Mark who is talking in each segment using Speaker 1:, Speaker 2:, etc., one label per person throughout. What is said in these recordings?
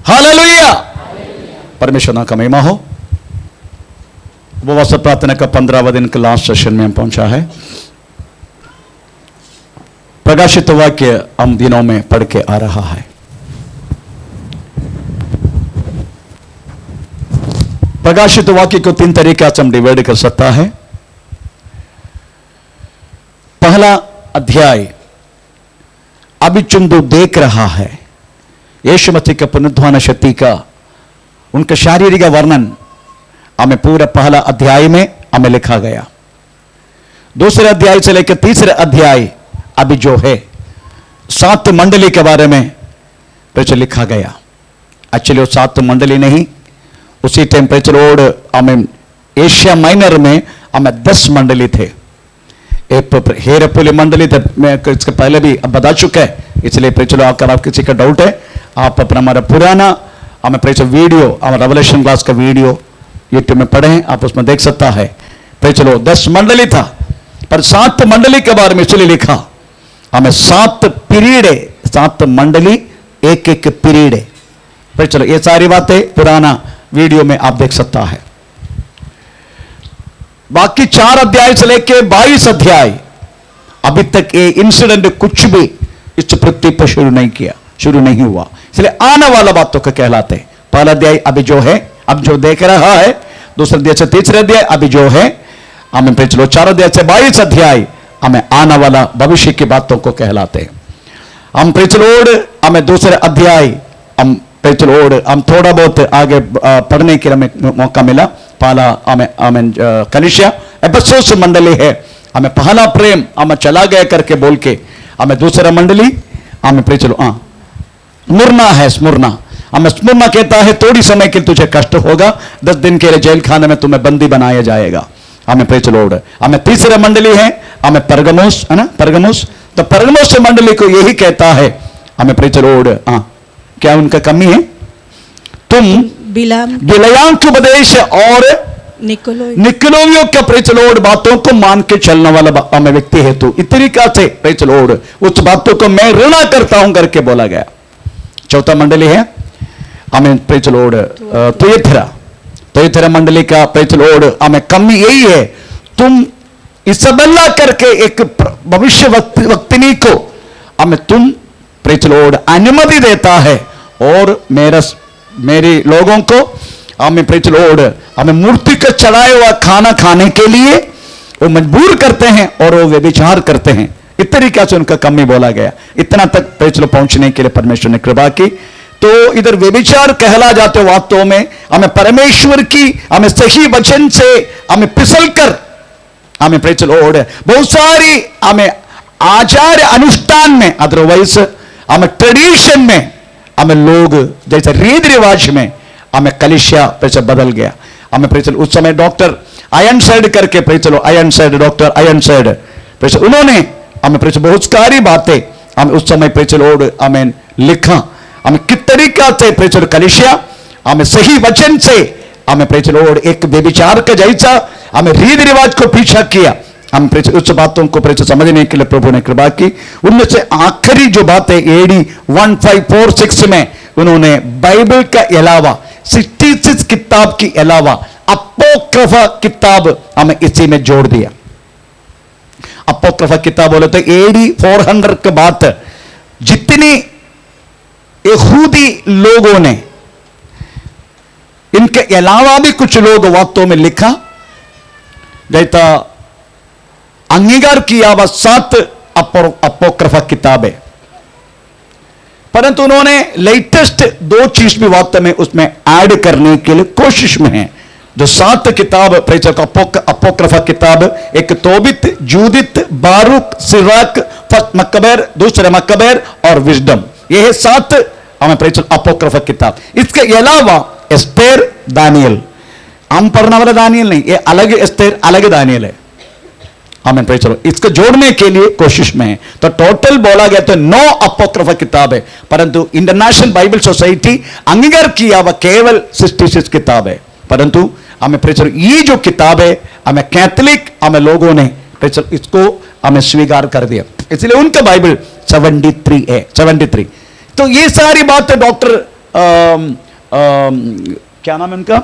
Speaker 1: Hallelujah. परमेश्वर नाम का महिमा हो। उपवास प्रार्थना का 15वां दिन के लास्ट सेशन में हम पहुंचा है। प्रकाशित वाक्य हम दिनों में पढ़ के आ रहा है। प्रकाशित वाक्य को 3 तरीके से हम डिवाइड कर सकता है। पहला अध्याय अभी चुंदू देख रहा है यीशु मसीह के पुनरुत्थान शक्ति का, उनका शारीरिक वर्णन हमें पूरे पहला अध्याय में हमें लिखा गया। दूसरे अध्याय से लेकर तीसरे अध्याय अभी जो है 7 मंडली के बारे में कुछ लिखा गया। एक्चुअली वो 7 मंडली नहीं, उसी टेम्परेचर रोड हमें एशिया माइनर में हमें 10 मंडली थे। एक हेरपुली मंडली थे, मैं इसके पहले भी अब बता चुका है, इसलिए चलो अगर आप किसी का डाउट है आप अपना हमारा पुराना हमें वीडियो, हमारा रेवलेशन क्लास का वीडियो यूट्यूब में पढ़ें, आप उसमें देख सकता है। चलो 10 मंडली था, पर 7 मंडली के बारे में इसलिए लिखा हमें 7 पीरियड है, 7 मंडली एक एक पीरियड है। चलो ये सारी बातें पुराना वीडियो में आप देख सकता है। बाकी 4 अध्याय से लेके 22 अध्याय अभी तक ये इंसिडेंट कुछ भी इस पृथ्वी पर शुरू नहीं हुआ, इसलिए आने वाला बातों को कहलाते हैं। पहला अध्याय अभी जो है, अब जो देख रहा है, दूसरे अध्याय से तीसरे अध्याय अभी जो है हमें चलो 4 अध्याय से 22 अध्याय हमें आने वाला भविष्य की बातों को कहलाते हैं। हम प्रेचलोड हमें दूसरे अध्याय हम थोड़ा बहुत आगे पढ़ने के लिए हमें मौका मिला। पहला हमें कलीसिया एफेसुस मंडली है, हमें पहला प्रेम हमें चला गया करके बोल के हमें दूसरा मंडली हमें चलो स्मुरना है। स्मुरना हमें स्मुरना कहता है थोड़ी समय के लिए तुझे कष्ट होगा, 10 दिन के लिए जेल खाने में तुम्हें बंदी बनाया जाएगा। हमें प्रेचलोड हमें तीसरा मंडली है, हमें परगमोस है ना, परगमोस। तो परगमोस मंडली को यही कहता है हमें प्रेचलोड क्या उनका कमी है, तुम बिलाम के उपदेश और निकोलोवियों का प्रेचलोड बातों को मान के चलने वाला हमें व्यक्ति है। तो इस तरीका से प्रेचलोड उस बातों को मैं ऋणा करता हूं करके बोला गया। चौथा मंडली है हमें प्रेचलोड तुयथरा मंडली का प्रेचलोड हमें कमी यही है, तुम इसबेल्ला करके एक भविष्य वक्तिनी को हमें तुम प्रेचलोड अनुमति देता है और मेरे लोगों को हमें प्रेचलोड हमें मूर्ति का चढ़ाया हुआ खाना खाने के लिए वो मजबूर करते हैं और वो व्यभिचार करते हैं। इस तरीके से उनका कमी बोला गया। इतना तक प्रेचलो पहुंचने के लिए परमेश्वर ने कृपा की। तो इधर व्यभिचार कहला जाते वास्तव में हमें परमेश्वर की हमें सही वचन से हमें फिसल कर हमें प्रेचलोड बहुत सारी हमें आचार अनुष्ठान में, अदरवाइज हमें ट्रेडिशन में हमें लोग जैसे रीति रिवाज में हमें कलिसिया प्रेचल बदल गया। हमें प्रेचल उस समय डॉक्टर आयन साइड करके प्रेचलो आयन साइड डॉक्टर आयन साइड प्रेचल उन्होंने हमें प्रेचल बहुत सारी बातें हमें उस समय प्रेचलोड हमें लिखा, हमें किस तरीका से प्रेचल कलिसिया हमें सही वचन से हमें प्रेचलोड एक व्यभिचार का जैसा हमें रीति रिवाज को पीछा किया। हम उस बातों को समझने के लिए प्रभु ने कृपा की। उनमें से आखिरी जो बात है AD 1546 में उन्होंने बाइबल का अलावा 66 किताब की अलावा अपोक्रिफा किताब हमें इसी में जोड़ दिया। अपोक्रिफा किताब बोले तो AD 400 के बाद जितनी यहूदी लोगों ने इनके अलावा भी कुछ लोग वास्तव में लिखा जैसा अंगीकार किया वह 7 अपोक्रिफा किताबें, परंतु उन्होंने लेटेस्ट 2 चीज भी वास्तव में उसमें ऐड करने के लिए कोशिश में है। जो 7 किताब अपोक्रिफा किताब, एक तोबित, जूदित, बारूक, सिराक, फर्स्ट मकबेर, दूसरे मकबेर और विजडम, ये है 7 हमें अपोक्रिफा किताब। इसके अलावा एस्तेर, दानियल, हम पढ़ने वाला दानियल नहीं, ये अलग एस्तेर अलग दानियल है। हमें चलो इसको जोड़ने के लिए कोशिश में है। तो टोटल बोला गया तो 9 अपोक्रिफा किताब है, परंतु इंटरनेशनल बाइबल सोसाइटी अंगीकार किया वह केवल 66 किताब है। परंतु हमें चलो ये जो किताब है हमें कैथोलिक हमें लोगों ने इसको हमें स्वीकार कर दिया, इसलिए उनका बाइबल 73 है। 73। तो ये सारी बातें डॉक्टर क्या नाम है उनका,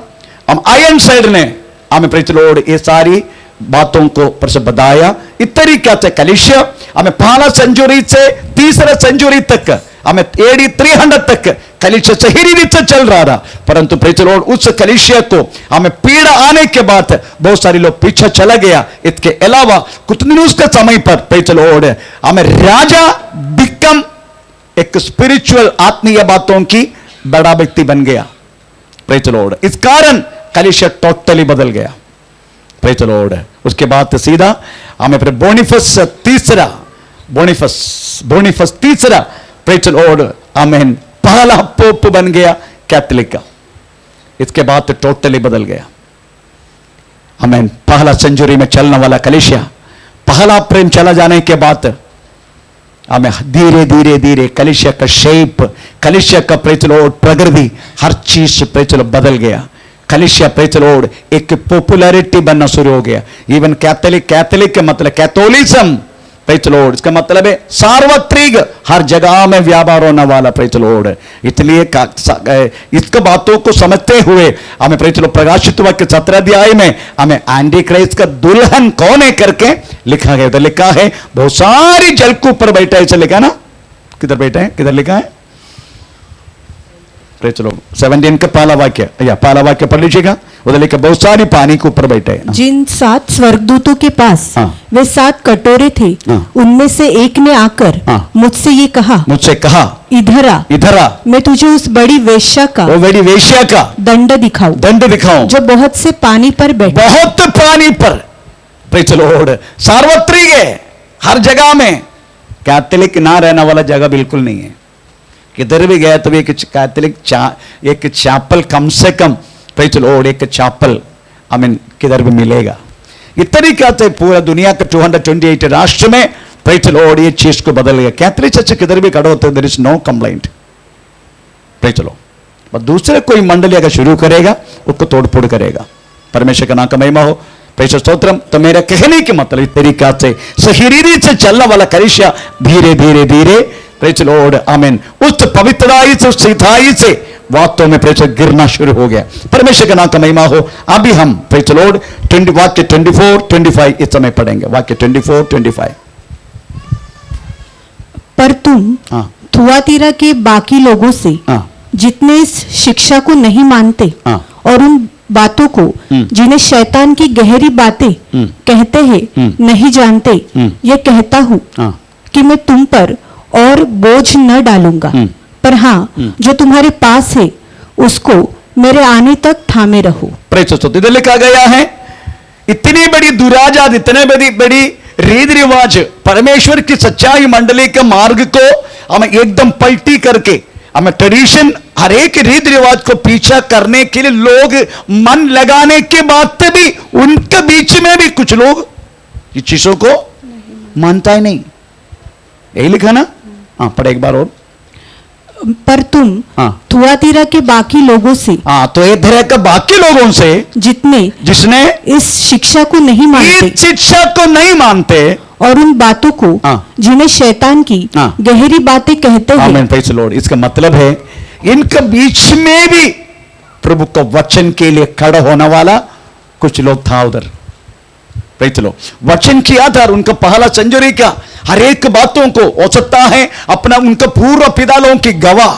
Speaker 1: हम आयन साइड ने हमें प्रेज द लॉर्ड ये सारी बातों को प्रसव बताया। इस तरीके से कलिशा हमें 5 सेंचुरी से 3 सेंचुरी तक हमें AD 300 तक कलिशा सही रीति से चल रहा था, परंतु प्रेज द लॉर्ड उस कलिशा को हमें पीड़ा आने के बाद बहुत सारे लोग पीछे चला गया। इसके अलावा कुछ दिन उसके समय पर प्रेज द लॉर्ड हमें राजा बिकम एक स्पिरिचुअल आत्मीय बातों की बड़ा व्यक्ति बन गया। प्रेज द लॉर्ड इस कारण कलिशा टोटली बदल गया। प्रेज द लॉर्ड उसके बाद सीधा हमें फिर बोनिफस तीसरा प्रेज द लॉर्ड आमीन पहला पोप बन गया कैथोलिक का। इसके बाद तो टोटली बदल गया। आमीन पहला सेंचुरी में चलने वाला कलिशा पहला प्रेम चला जाने के बाद हमें धीरे धीरे धीरे कलिशा का शेप, कलिशा का प्रेज द लॉर्ड प्रकृति हर चीज प्रेज द लॉर्ड बदल गया। कलिशा प्रेज द लॉर्ड एक पॉपुलैरिटी बनना शुरू हो गया। इवन कैथोलिक का मतलब कैथोलिज्म प्रेज द लॉर्ड इसका मतलब है सार्वत्रिक हर जगह में व्यापार होने वाला प्रेज द लॉर्ड। इसलिए इसके बातों को समझते हुए हमें प्रेज द लॉर्ड प्रकाशित वाक्य 17 अध्याय में हमें एंटी क्राइस्ट का दुल्हन कौन है करके लिखा गया। तो लिखा है बहुत सारी जल के ऊपर बैठा है, ऐसा लिखा ना, किधर बैठा है, किधर लिखा है प्रेज द लॉर्ड 17 का पहला वाक्य पढ़ लीजिएगा। उधर लिखा बहुत सारी पानी के ऊपर बैठे हैं।
Speaker 2: जिन 7 स्वर्गदूतों के पास वे 7 कटोरे थे, उनमें से एक ने आकर मुझसे कहा इधर आ, मैं तुझे उस बड़ी वेश्या का दंड दिखाऊं जो बहुत से पानी पर बैठी।
Speaker 1: बहुत पानी पर प्रेज द लॉर्ड सार्वत्रिक है हर जगह में। कैथोलिक ना रहने वाला जगह बिल्कुल नहीं है। किधर भी गया तो एक कैथोलिक एक चैपल कम से कम प्रेज द लॉर्ड एक चैपल किधर भी मिलेगा। इस तरीके से पूरा दुनिया के 228 राष्ट्र में प्रेज द लॉर्ड ये चीज को बदल गया। कैथोलिक चर्च किधर भी खड़े होते there is no complaint praise the Lord. और दूसरे कोई मंडली अगर शुरू करेगा उसको तोड़फोड़ करेगा। परमेश्वर का नाम का महिमा हो, प्रेज स्तोत्रम। तो मेरा कहने के मतलब इस तरीका से सही रीति से चलने वाला कलिशा धीरे धीरे धीरे प्रेज द लॉर्ड आमीन उस पवित्रताई से सीधाई से वास्तव में प्रेज गिरना शुरू हो गया। परमेश्वर का नाम का महिमा हो। अभी हम प्रेज द लॉर्ड वाक्य 24-25 इस समय पढ़ेंगे। वाक्य 24-25
Speaker 2: पर तुम थुआतीरा के बाकी लोगों से जितने इस शिक्षा को नहीं मानते और उन बातों को जिन्हें शैतान की गहरी बातें कहते हैं नहीं जानते, ये कहता हूं कि मैं तुम पर और बोझ न डालूंगा, पर हाँ जो तुम्हारे पास है उसको मेरे आने तक थामे रहो।
Speaker 1: प्रेज स्तोत्र। इधर लिखा गया है इतनी बड़ी दुराजात, इतने बड़ी रीति रिवाज परमेश्वर की सच्चाई मंडली के मार्ग को हमें एकदम पलटी करके हमें ट्रेडिशन हर एक रीति रिवाज को पीछा करने के लिए लोग मन लगाने के बाद भी उनके बीच में भी कुछ लोग ये चीजों को मानता ही नहीं। यही लिखा ना, हाँ पढ़े एक बार और।
Speaker 2: पर तुम थुआतीरा के बाकी लोगों से
Speaker 1: तो एक तरह का बाकी लोगों से जिसने इस शिक्षा को नहीं मानते
Speaker 2: और उन बातों को जिन्हें शैतान की गहरी बातें कहते हैं।
Speaker 1: आमीन प्रेज द लॉर्ड। इसका मतलब है इनके बीच में भी प्रभु का वचन के लिए खड़ा होने वाला कुछ लोग था उधर। Praise the Lord. वचन की आधार उनका पहला सेंचुरी का हर एक बातों को हो सकता है अपना उनका पूर्व पिता की गवाह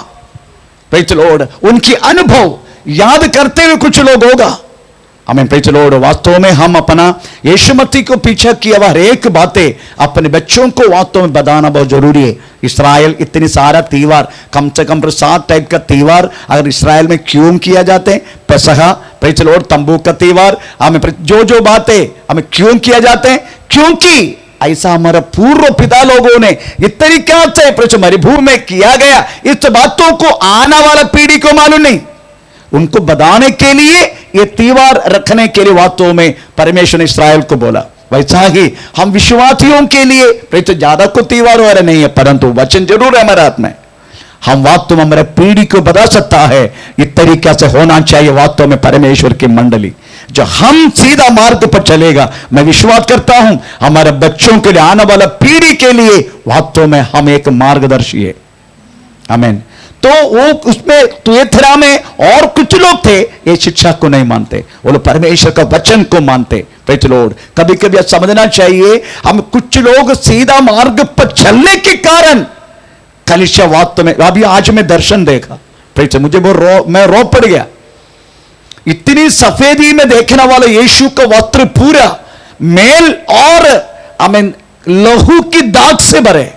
Speaker 1: प्रेज द लॉर्ड उनकी अनुभव याद करते हुए कुछ लोग होगा। हमें प्रेज द लॉर्ड वास्तव में हम अपना यीशु मसीह को पीछा किया हर एक बातें अपने बच्चों को वास्तव में बताना बहुत जरूरी है। इस्राएल इतनी सारा त्योहार कम से कम 7 टाइप का त्योहार अगर इस्राएल में क्यों किया जाते हैं, पेसहा प्रेज द लॉर्ड तंबू का त्योहार हमें जो बातें हमें क्यों किया जाते हैं, क्योंकि ऐसा हमारा पूर्व पिता लोगों ने इस तरीका से प्रेज मरुभूमि में किया गया। इस बातों को आने वाला पीढ़ी को मालूम नहीं, उनको बताने के लिए ये त्योहार रखने के लिए वास्तव में परमेश्वर ने इस्राएल को बोला। वैसा ही हम विश्वासियों के लिए प्रेज ज्यादा को त्योहार वगैरह नहीं है, परंतु वचन जरूर है हमारे हाथ में। हम वास्तव में हमारे पीढ़ी को बता सकता है इस तरीका से होना चाहिए वास्तव में परमेश्वर की मंडली जो हम सीधा मार्ग पर चलेगा। मैं विश्वास करता हूं हमारे बच्चों के लिए आने वाला पीढ़ी के लिए वास्तव में हम एक मार्गदर्शी है। आमीन। तो वो उसमें तुएथरा में और कुछ लोग थे, ये शिक्षा को नहीं मानते, वो लोग परमेश्वर का वचन को मानते। Praise the Lord. कभी कभी समझना चाहिए, हम कुछ लोग सीधा मार्ग पर चलने के कारण कलीसिया वास्तव में, अभी आज मैं दर्शन देखा, प्रेज़ द, मुझे वो मैं रो पड़ गया। इतनी सफेदी में देखने वाला यीशु का वस्त्र पूरा मेल और लहू की दाग से भरे।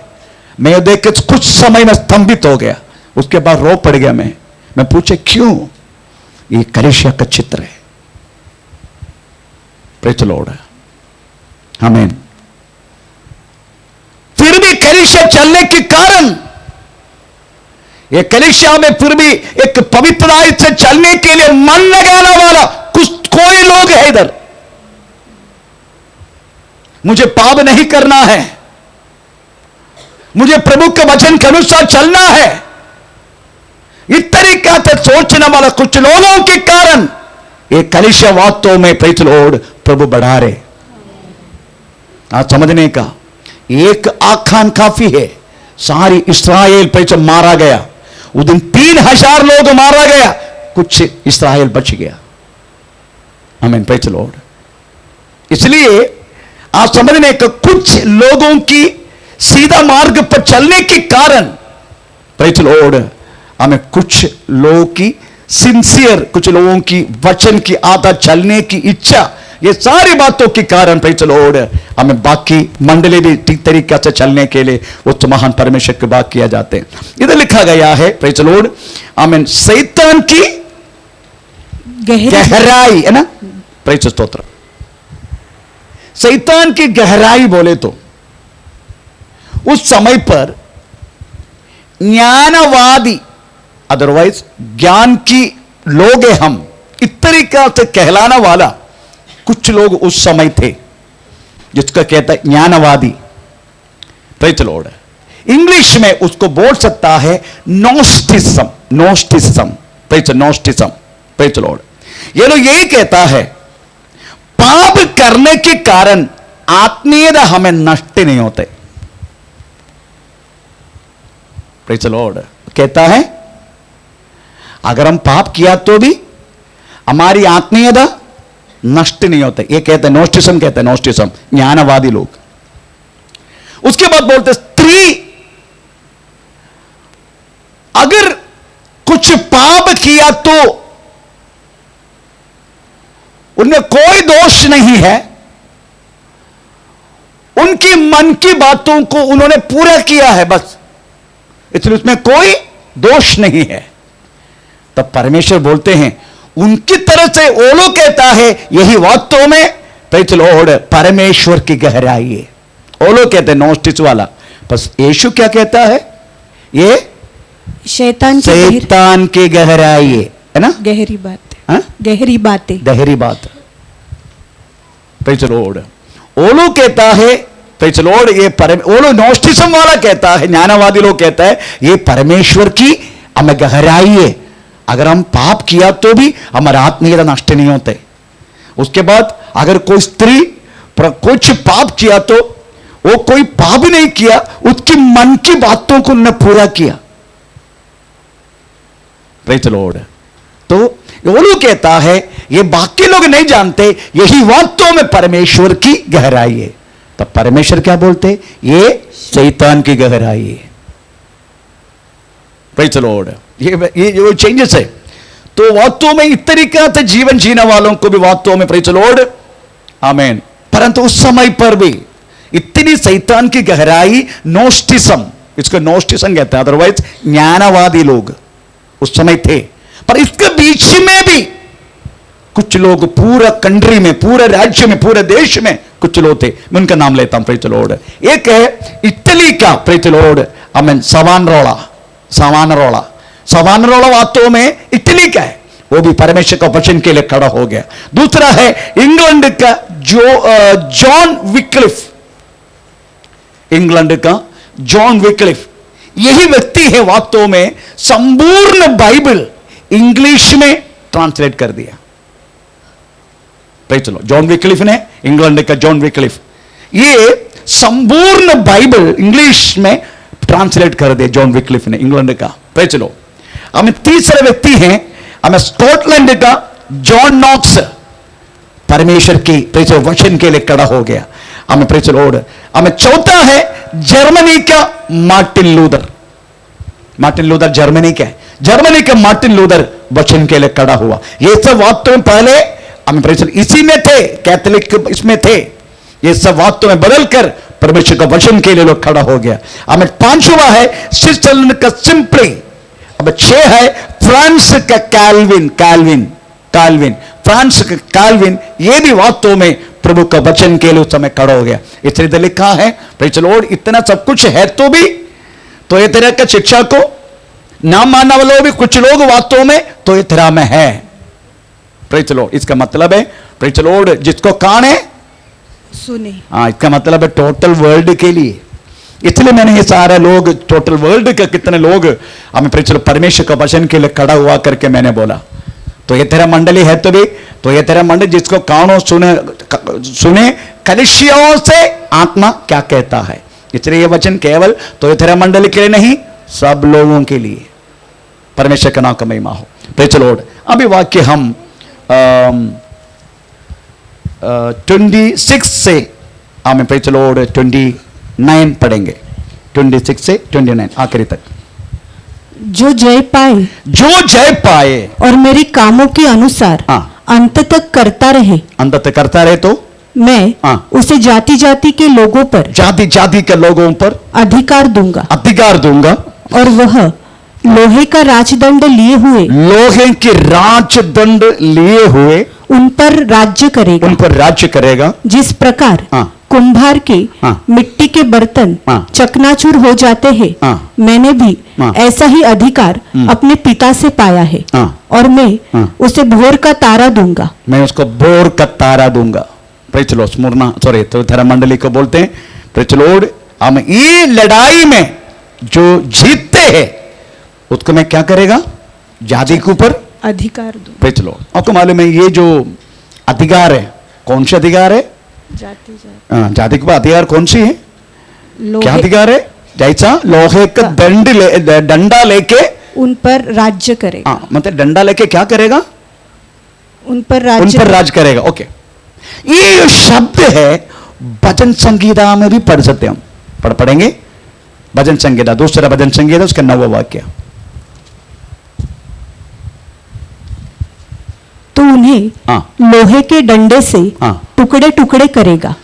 Speaker 1: मैं देख के कुछ समय में स्तंभित हो गया, उसके बाद रो पड़ गया। मैं पूछे क्यों? ये कलीसिया का चित्र है। Praise the lord. आमीन। फिर भी कलीसिया चलने के कारण, ये कलीसिया में फिर भी एक पवित्रता से चलने के लिए मन लगाने वाला कोई लोग है इधर। मुझे पाप नहीं करना है, मुझे प्रभु के वचन के अनुसार चलना है, इस तरीका से सोचने वाला कुछ लोगों के कारण ये कलीसिया वास्तव में, प्रेज़ द लॉर्ड, प्रभु बढ़ा रहे। आज समझने का एक आखान काफी है। सारी इस्राएल प्रेज़ मारा गया, उस दिन 3000 लोग मारा गया, कुछ इस्राएल बच गया। आमीन। Praise the Lord. इसलिए आप समझने का कुछ लोगों की सीधा मार्ग पर चलने के कारण, प्रेज़ द लॉर्ड, हमें कुछ लोगों की सिंसियर, कुछ लोगों की वचन की आदत, चलने की इच्छा, ये सारी बातों के कारण, प्रेज़ द लॉर्ड, हमें बाकी मंडली भी ठीक तरीके से चलने के लिए उस महान परमेश्वर की बात किया जाते हैं। इधर लिखा गया है, प्रेज़ द लॉर्ड, आमीन, शैतान की गहराई है ना। प्रेज़ स्तोत्र। शैतान की गहराई बोले तो उस समय पर ज्ञानवादी, अदरवाइज ज्ञान की लोग हैं हम, इस तरीका से कहलाने वाला कुछ लोग उस समय थे, जिसका कहता है ज्ञानवादी। Praise the lord. इंग्लिश में उसको बोल सकता है gnosticism. Gnosticism, praise gnosticism. Praise the lord. ये लोग यही कहता है, पाप करने के कारण आत्मीयता हमें नष्ट नहीं होते। Praise the Lord. कहता है अगर हम पाप किया तो भी हमारी आत्मीयता नष्ट नहीं होते। ये कहते हैं नोस्टिज्म, कहते हैं नोस्टिज्म, ज्ञानवादी लोग। उसके बाद बोलते स्त्री अगर कुछ पाप किया तो उनमें कोई दोष नहीं है, उनकी मन की बातों को उन्होंने पूरा किया है बस, इसलिए उसमें कोई दोष नहीं है। तब परमेश्वर बोलते हैं उनकी तरह से वो लोग कहता है यही वास्तव में, प्रेज़ द लॉर्ड, परमेश्वर की गहराई है। वो लोग कहते हैं नोस्टिस वाला, बस यीशु क्या कहता है, ये शैतान की गहराई है ना,
Speaker 2: गहरी बात, गहरी बातें,
Speaker 1: गहरी बात। Praise the Lord. वो लोग कहता है, प्रेज़ द लॉर्ड, ये वो लोग नोस्टिज्म वाला कहता है, ज्ञानवादी लोग कहता है ये परमेश्वर की हमें गहराई है, अगर हम पाप किया तो भी हमारा आत्मीयता नष्ट नहीं होते। उसके बाद अगर कोई स्त्री कुछ पाप किया तो वो कोई पाप नहीं किया, उसकी मन की बातों को उन्होंने पूरा किया। Praise the Lord. तो वो लोग कहता है ये बाकी लोग नहीं जानते, यही वास्तव में परमेश्वर की गहराई है। तब परमेश्वर क्या बोलते, ये शैतान की गहराई है। Praise the lord. ये जो चेंजेस है, तो वास्तव में इस तरीका से जीवन जीने वालों को भी वास्तव में, प्रेज़ द लॉर्ड, आमीन। परंतु उस समय पर भी इतनी शैतान की गहराई, नोस्टिज्म, इसको नोस्टिज्म कहते हैं, अदरवाइज ज्ञानवादी लोग उस समय थे। पर इसके बीच में भी कुछ लोग पूरा कंट्री में, पूरे राज्य में, पूरे देश में कुछ लोग थे। मैं उनका नाम लेता हूं, प्रेज़ द लॉर्ड। एक है इटली का, प्रेज़ द लॉर्ड, आमीन, सवानारोला। सवानारोला वास्तव में इटली का है, वो भी परमेश्वर का वचन के लिए खड़ा हो गया। दूसरा है इंग्लैंड का जॉन विक्लिफ। इंग्लैंड का जॉन विक्लिफ, यही व्यक्ति है वास्तव में संपूर्ण बाइबल इंग्लिश में ट्रांसलेट कर दिया। Praise the Lord. John Wycliffe ने, इंग्लैंड का जॉन विक्लिफ, ये संपूर्ण बाइबल इंग्लिश में ट्रांसलेट कर दिया, जॉन विक्लिफ ने, इंग्लैंड का। Praise the Lord. हमें तीसरे व्यक्ति हैं, हमें स्कॉटलैंड का जॉन नॉक्स परमेश्वर की प्रेस वचन के लिए खड़ा हो गया। हमें प्रेस लॉर्ड। हमें चौथा है जर्मनी का Martin Luther. Martin Luther Germany का है, जर्मनी का मार्टिन लूथर वचन के लिए खड़ा हुआ। ये सब वास्तव में पहले हमें प्रेस इसी में थे, कैथोलिक इसमें थे, ये सब वास्तव में बदलकर परमेश्वर का वचन के लिए लोग खड़ा हो गया। हमें पांचवा है स्विट्जरलैंड का सिंपली। अब 6 है फ्रांस का कैल्विन। कैल्विन कैल्विन फ्रांस का कैल्विन, ये भी वास्तव में प्रभु का वचन के लिए उस समय खड़ा हो गया। इसलिए तो लिखा है प्रेज़ द लॉर्ड, इतना सब कुछ है तो भी तो ये तरह का शिक्षा को ना मानने वालों भी कुछ लोग वास्तव में तो ये तरह में है। प्रेज़ द लॉर्ड, इसका मतलब है प्रेज़ द लॉर्ड जिसको कान है
Speaker 2: सुने।
Speaker 1: हाँ, इसका मतलब है टोटल वर्ल्ड के लिए। इसलिए मैंने ये सारे लोग टोटल वर्ल्ड का कितने लोग हमें प्रेज़ द लॉर्ड परमेश्वर का वचन के लिए खड़ा हुआ करके मैंने बोला। तो ये तेरा मंडली है तो भी तो ये तेरा मंडली जिसको कानों सुने कलिसियाओं से आत्मा क्या कहता है। इसलिए ये वचन केवल तो ये तेरा मंडली के लिए नहीं, सब लोगों के लिए। परमेश्वर का नाम का महिमा हो। Praise the Lord. अभी वाक्य हम 26 से हमें प्रेज़ द लॉर्ड 29 पढ़ेंगे। 26 से 29 आखिरी तक।
Speaker 2: जो जय पाए और मेरे कामों के अनुसार अंत तक करता रहे,
Speaker 1: अंत तक करता रहे तो
Speaker 2: मैं उसे जाति जाति के लोगों पर,
Speaker 1: जाति जाति के लोगों पर
Speaker 2: अधिकार दूंगा और वह लोहे का राजदंड लिए हुए,
Speaker 1: लोहे के राजदंड लिए हुए
Speaker 2: उन पर राज्य करेगा। जिस प्रकार कुंभार के मिट्टी के बर्तन चकनाचूर हो जाते हैं, मैंने भी ऐसा ही अधिकार अपने पिता से पाया है और मैं उसे भोर का तारा दूंगा।
Speaker 1: मैं उसको भोर का तारा दूंगा। Praise the Lord. स्मरणा सॉरी तो धर्म मंडली को बोलते हैं प्रेज़ द लॉर्ड। हम ये लड़ाई में जो जीतते हैं उसको मैं क्या करेगा, जाति के ऊपर
Speaker 2: अधिकार दूंगा।
Speaker 1: Praise the Lord. आपको मालूम है ये जो अधिकार है, कौन सा अधिकार है? जाति के ऊपर अधिकार कौन सी है? क्या अधिकार है? जैसा लोहे का डंडा लेके
Speaker 2: उन पर राज्य करेगा।
Speaker 1: मतलब डंडा लेके क्या करेगा?
Speaker 2: उन पर राज
Speaker 1: करेगा। ओके, ये जो शब्द है भजन संगीता में भी पढ़ सकते हम। पढ़ेंगे भजन संगीता, दूसरा भजन संगीता उसका 9वां वाक्य।
Speaker 2: तो उन्हें लोहे के डंडे से टुकड़े टुकड़े करेगा,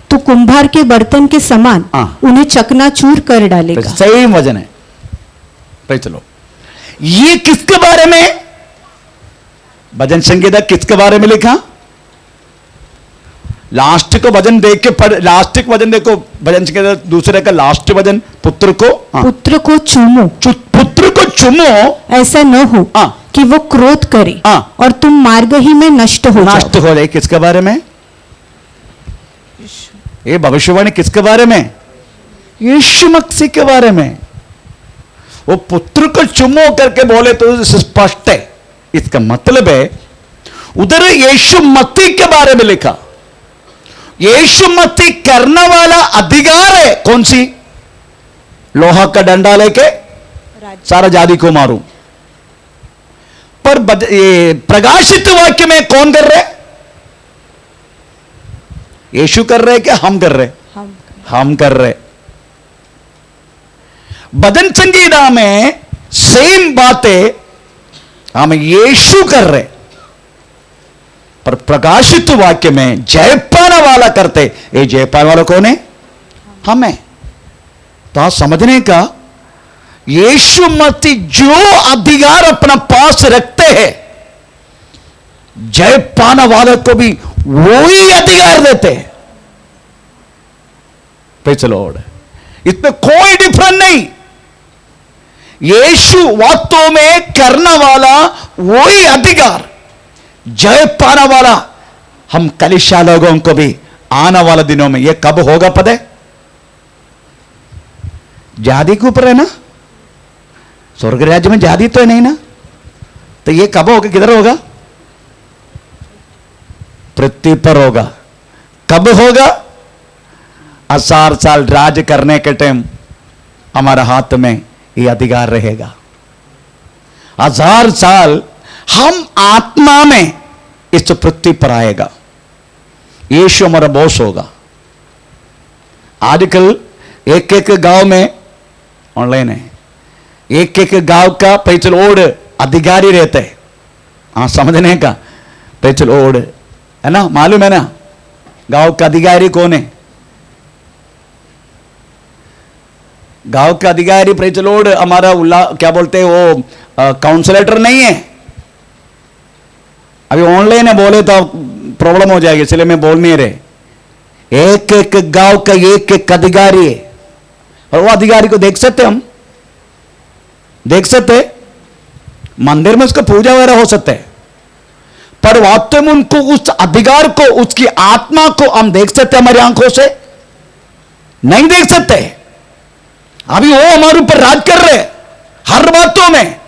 Speaker 2: तो कुंभार के बर्तन के समान उन्हें चकनाचूर कर डालेगा।
Speaker 1: सही वचन है। चलो, ये किसके बारे में भजन संगीता किसके बारे में लिखा? लास्ट को भजन देख के पढ़, लास्ट को भजन देखो, भजन संगीता दूसरे का लास्ट भजन, पुत्र को चूमो, पुत्र को चूमो, ऐसा न हो कि वो क्रोध करे और तुम मार्ग ही में नष्ट हो जाए। किसके बारे में? ये भविष्यवाणी किसके बारे में? यीशु मसीह के बारे में। वो पुत्र को चुमो करके बोले तो स्पष्ट है। इसका मतलब है उधर यीशु मसीह के बारे में लिखा। यीशु मसीह करने वाला अधिकार है कौन सी? लोहा का डंडा लेके सारा जाति को मारूं। पर ये प्रकाशित वाक्य में कौन कर रहे? यीशु कर रहे क्या हम कर रहे? हम कर रहे। भजन संगीता में सेम बातें हम यीशु कर रहे, पर प्रकाशित वाक्य में जय पाने वाला करते। ये जय पाने वाला कौन है? हमें। तो आप समझने का, यीशु मसीह जो अधिकार अपना पास रखते हैं, जय पाने वाले को भी वही अधिकार देते हैं। Praise the Lord. इसमें कोई डिफरेंस नहीं। यीशु वास्तव में करने वाला वही अधिकार, जय पाने वाला हम कलीसिया लोगों को भी आने वाले दिनों में। यह कब होगा पता है? जाति के ऊपर है ना, स्वर्ग राज्य में जाति तो है नहीं ना, तो ये कब होगा? किधर होगा? पृथ्वी पर होगा। कब होगा? 1000 साल राज करने के टाइम हमारा हाथ में ये अधिकार रहेगा। 1000 साल हम आत्मा में इस पृथ्वी पर आएगा। यीशु हमारा बॉस होगा। आजकल एक एक गांव में ऑनलाइन है, एक एक गांव का पैचलोड अधिकारी रहते हैं। हाँ, समझने का पैचलोड है ना, मालूम है ना गांव का अधिकारी कौन है? गांव का अधिकारी पैचलोड हमारा क्या बोलते हैं वो काउंसलेटर नहीं है। अभी ऑनलाइन है, बोले तो प्रॉब्लम हो जाएगी, इसलिए मैं बोल नहीं रहे। एक एक गांव का एक एक अधिकारी है, और वो अधिकारी को देख सकते हम, देख सकते मंदिर में उसका पूजा वगैरह हो सकता है, पर वास्तव में उनको उस अधिकार को, उसकी आत्मा को हम देख सकते हमारी आंखों से? नहीं देख सकते। अभी वो हमारे ऊपर राज कर रहे हर बातों में।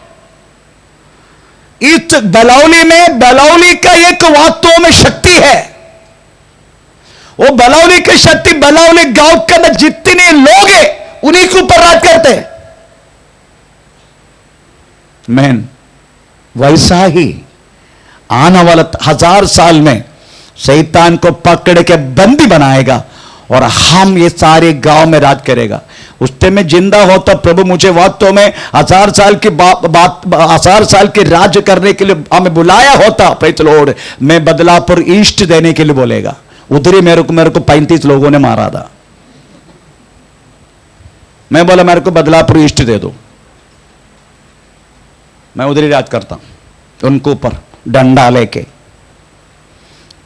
Speaker 1: इस बलौली में, बलौली का एक वास्तव में शक्ति है। वो बलौली की शक्ति बलौली गांव के अंदर जितने लोग हैं उन्हीं के ऊपर राज करते हैं। मैन वैसा ही आने वाला 1000 साल में शैतान को पकड़ के बंदी बनाएगा और हम ये सारे गांव में राज करेगा। उस टाइम में जिंदा होता प्रभु मुझे वास्तव में 1000 साल की बात 1000 साल के राज्य करने के लिए हमें बुलाया होता, प्रेज़ द लॉर्ड, मैं बदलापुर ईस्ट देने के लिए बोलेगा। उधर ही मेरे को 35 लोगों ने मारा था। मैं बोला मेरे को बदलापुर ईस्ट दे दो, मैं उधर ही राज करता हूं उनको ऊपर डंडा लेके।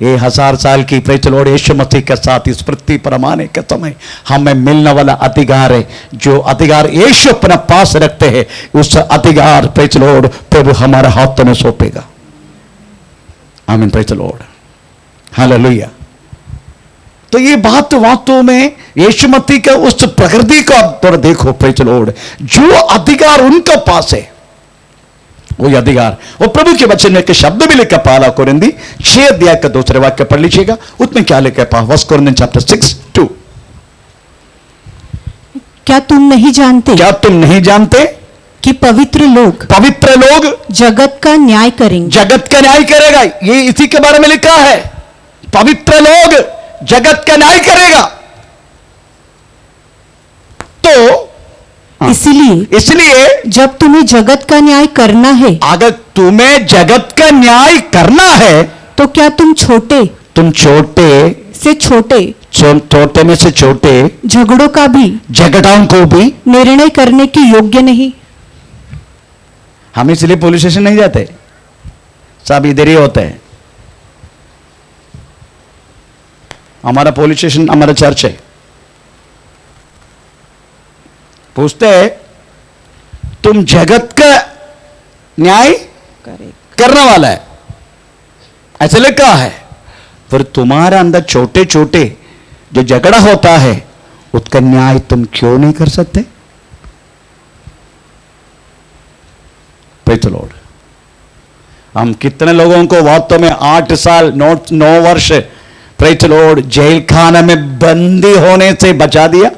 Speaker 1: ये 1000 साल की प्रेज़ द लॉर्ड यीशु मसीह के साथ इस पृथ्वी पर आने के समय हमें मिलने वाला अधिकार है। जो अधिकार यीशु अपने पास रखते हैं, उस अधिकार प्रेज़ द लॉर्ड प्रभु हमारे हाथों में सौंपेगा। आमीन, प्रेज़ द लॉर्ड, हालेलुया। तो ये बात वास्तव में यीशु मसीह का उस प्रकृति को आप थोड़ा देखो, प्रेज़ द लॉर्ड, जो अधिकार उनके पास है वही अधिकार। और प्रभु के वचन में के शब्द भी लिखा, पहला कोरिन्थी 6 अध्याय का 2 वाक्य पढ़ लीजिएगा। उसमें क्या लिखा है? 1 कोरिन्थियन चैप्टर 6:2।
Speaker 2: क्या तुम नहीं जानते,
Speaker 1: क्या तुम नहीं जानते
Speaker 2: कि पवित्र लोग जगत का न्याय करेंगे।
Speaker 1: जगत का न्याय करेगा। ये इसी के बारे में लिखा है, पवित्र लोग जगत का न्याय करेगा। तो इसलिए
Speaker 2: जब तुम्हें जगत का न्याय करना है,
Speaker 1: अगर तुम्हें जगत का न्याय करना है,
Speaker 2: तो क्या तुम छोटे
Speaker 1: से छोटे
Speaker 2: झगड़ों को भी निर्णय करने के योग्य नहीं।
Speaker 1: हम इसलिए पुलिस स्टेशन नहीं जाते, सब इधर ही होते हैं। हमारा पुलिस स्टेशन हमारा चर्च है। पूछते हैं तुम जगत का न्याय करने वाला है, ऐसा लिखा है, पर तुम्हारा अंदर छोटे छोटे जो झगड़ा होता है उसका न्याय तुम क्यों नहीं कर सकते? Praise the Lord. हम कितने लोगों को वास्तव में 8 साल 9 वर्ष प्रेज़ द लॉर्ड जेल खाना में बंदी होने से बचा दिया।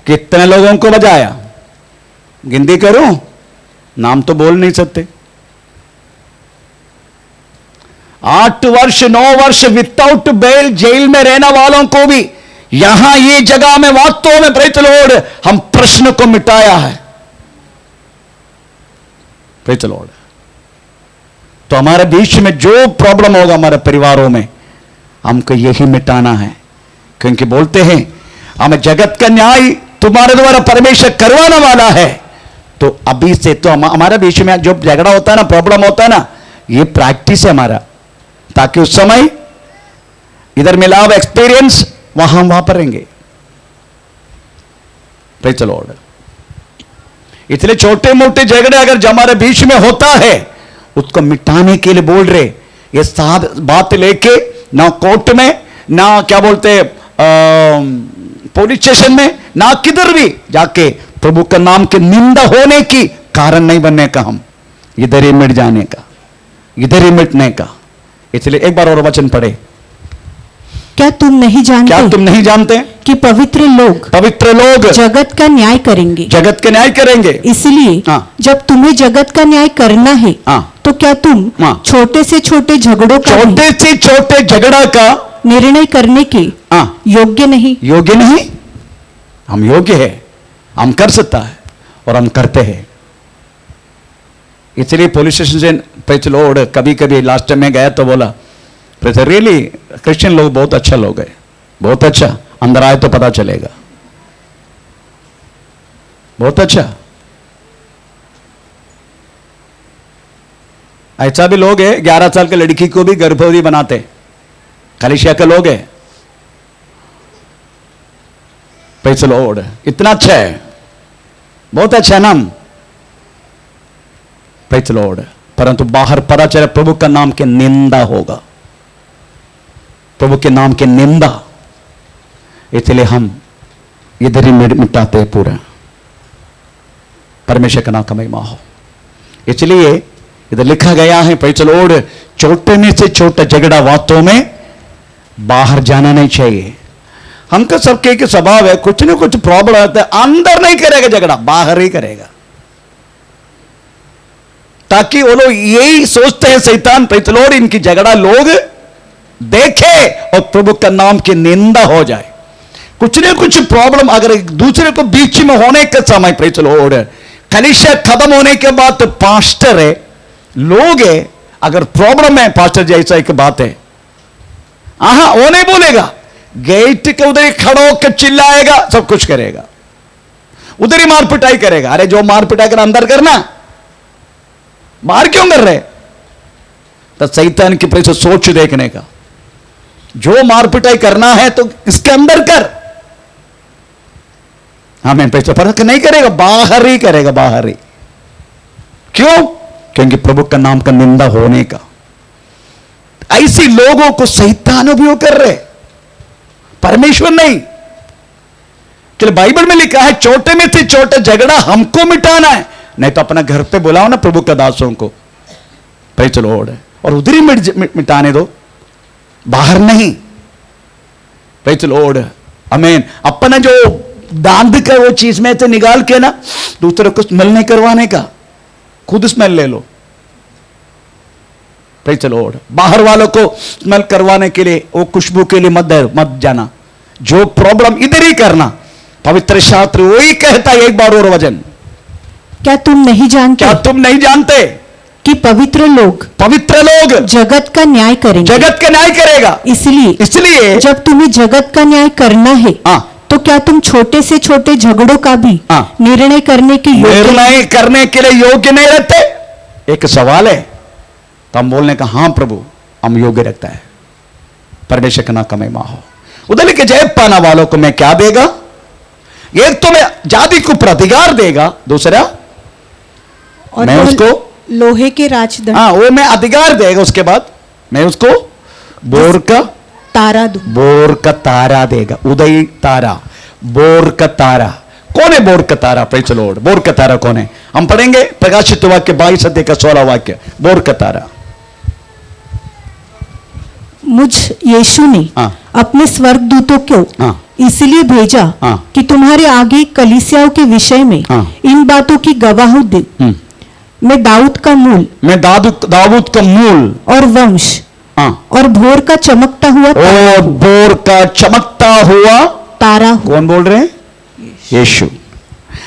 Speaker 1: कितने लोगों को बचाया? गिनती करूं? नाम तो बोल नहीं सकते। 8 वर्ष 9 वर्ष विदाउट बेल जेल में रहने वालों को भी यहां ये जगह में वास्तव में प्रेज़ द लॉर्ड हम प्रश्न को मिटाया है। Praise the Lord. तो हमारे बीच में जो प्रॉब्लम होगा हमारे परिवारों में, हमको यही मिटाना है, क्योंकि बोलते हैं हमें जगत का न्याय तुम्हारे द्वारा परमेश्वर करवाने वाला है। तो अभी से तो हमारे बीच में जो झगड़ा होता है ना, प्रॉब्लम होता है ना, ये प्रैक्टिस है हमारा, ताकि उस समय इधर मिला हुआ एक्सपीरियंस वहां हम वापरेंगे। Praise the Lord. इसलिए छोटे मोटे झगड़े अगर हमारे बीच में होता है, उसको मिटाने के लिए बोल रहे, ये साथ बात लेके ना कोर्ट में, ना क्या बोलते पुलिस स्टेशन में, ना किधर भी जाके प्रभु का नाम के निंदा होने की कारण नहीं बनने का, हम इधर ही मिट जाने का, इधर ही मिटने का। इसलिए एक बार और वचन पढ़े।
Speaker 2: क्या तुम नहीं जानते कि पवित्र लोग जगत का न्याय करेंगे।
Speaker 1: जगत के न्याय करेंगे।
Speaker 2: इसलिए
Speaker 1: हाँ।
Speaker 2: जब तुम्हें जगत का न्याय करना है
Speaker 1: हाँ।
Speaker 2: तो क्या तुम
Speaker 1: हाँ।
Speaker 2: छोटे से छोटे झगड़ों का भी
Speaker 1: छोटे से छोटे झगड़ा का
Speaker 2: निर्णय करने के
Speaker 1: हाँ।
Speaker 2: योग्य नहीं?
Speaker 1: योग्य नहीं। हम योग्य है, हम कर सकता है और हम करते हैं। इसलिए पुलिस स्टेशन से प्रेज द लॉर्ड कभी कभी लास्ट टाइम में गया तो बोला प्रेज रियली क्रिश्चियन लोग बहुत अच्छा लोग है, बहुत अच्छा, अंदर आए तो पता चलेगा, बहुत अच्छा। ऐसा भी लोग है 11 साल के लड़की को भी गर्भवती बनाते, कलिसिया के लोग है। प्रेज द लॉर्ड, इतना अच्छा है, बहुत अच्छा है नाम, प्रेज द लॉर्ड। परंतु बाहर पता चले प्रभु का नाम के निंदा होगा, प्रभु के नाम के निंदा, इसलिए हम इधर ही मिटाते हैं पूरा। परमेश्वर का नाम का महिमा हो। इसलिए इधर लिखा गया है प्रेज द लॉर्ड, छोटे में से छोटा झगड़ा बातों में बाहर जाना नहीं चाहिए। हमका सबके एक स्वभाव है, कुछ ना कुछ प्रॉब्लम आता है, अंदर नहीं करेगा झगड़ा, बाहर ही करेगा, ताकि वो लोग यही सोचते हैं शैतान प्रेज द लॉर्ड इनकी झगड़ा लोग देखे और प्रभु का नाम की निंदा हो जाए। कुछ ना कुछ प्रॉब्लम अगर एक दूसरे को बीच में होने के समय प्रेज द लॉर्ड कलीसिया खत्म होने के बाद तो पास्टर है, लोग है, अगर प्रॉब्लम है पास्टर जैसा एक बात है, आहा वो नहीं बोलेगा, गेट के उधर ही खड़ा होकर चिल्लाएगा, सब कुछ करेगा, उधर ही मार पिटाई करेगा। अरे जो मार पिटाई कर अंदर करना, बाहर क्यों कर रहे? तो शैतान की प्रेस सोच देखने का, जो मार पिटाई करना है तो इसके अंदर कर, हमें पैसा फर्क नहीं करेगा, बाहर ही करेगा, बाहर ही। क्यों? क्योंकि प्रभु का नाम का निंदा होने का। ऐसे लोगों को शैतान उपयोग कर रहे, परमेश्वर नहीं। चलो बाइबल में लिखा है छोटे में से छोटा झगड़ा हमको मिटाना है, नहीं तो अपना घर पे बुलाओ ना प्रभु का दासों को, प्रेज द लॉर्ड, और उधर ही मिटाने दो, बाहर नहीं। प्रेज द लॉर्ड, आमीन। अपना जो दांत का वो चीज में से निकाल के ना दूसरे को स्मेल नहीं करवाने का, खुद स्मेल ले लो। प्रेज द लॉर्ड, बाहर वालों को स्मेल करवाने के लिए, वो खुशबू के लिए मत जाना, जो प्रॉब्लम इधर ही करना। पवित्र शास्त्र वही कहता है, एक बार और वचन,
Speaker 2: क्या तुम नहीं जानते कि पवित्र लोग
Speaker 1: जगत
Speaker 2: का न्याय करेंगे?
Speaker 1: जगत का न्याय करेगा।
Speaker 2: इसलिए जब तुम्हें जगत का न्याय करना है तो क्या तुम छोटे से छोटे झगड़ों का भी निर्णय करने के लिए
Speaker 1: योग्य नहीं रहते? एक सवाल है, तो हम बोलने का हाँ प्रभु हम योग्य रखता है। परमेश्वर का नाम का महिमा हो। उधर के जय पाना वालों को मैं क्या देगा? एक तो मैं जाति को प्रतिकार देगा, दूसरा
Speaker 2: और
Speaker 1: मैं उसको
Speaker 2: लोहे के राजदंड,
Speaker 1: वो मैं अधिकार देगा, उसके बाद मैं उसको बोर का तारा देगा। उदय तारा, बोर का तारा। कौन है बोर का तारा? Praise the lord. बोर का तारा कौन है? हम पढ़ेंगे प्रकाशित वाक्य 22 अध्याय का 16 वाक्य। बोर का तारा,
Speaker 2: मुझ यीशु ने अपने स्वर्गदूतों को इसलिए भेजा कि तुम्हारे आगे कलीसियाओं के विषय में इन बातों की गवाही दे। मैं दाऊद का मूल और वंश और भोर का चमकता हुआ तारा।
Speaker 1: कौन बोल रहे हैं? यीशु।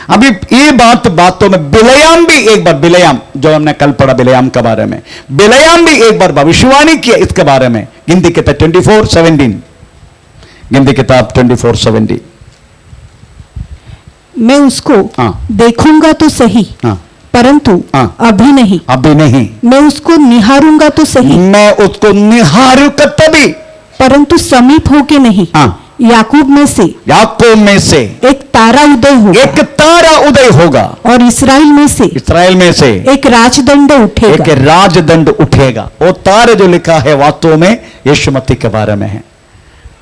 Speaker 1: अभी ये बातों में बिलेयाम भी एक बार, बिलेयाम जो हमने कल पढ़ा बिलेयाम के बारे में, बिलेयाम भी एक बार भविष्यवाणी किया इसके बारे में। गिनती किताब 24:17, गिनती किताब 24:17।
Speaker 2: मैं उसको देखूंगा तो सही, परंतु अभी नहीं। मैं उसको निहारूंगा तो सही, तभी, परंतु समीप होके नहीं। याकूब में से एक तारा उदय होगा और इस्राएल में से एक राजदंड उठेगा।
Speaker 1: वो तारे जो लिखा है वास्तव में यीशु मसीह के बारे में है।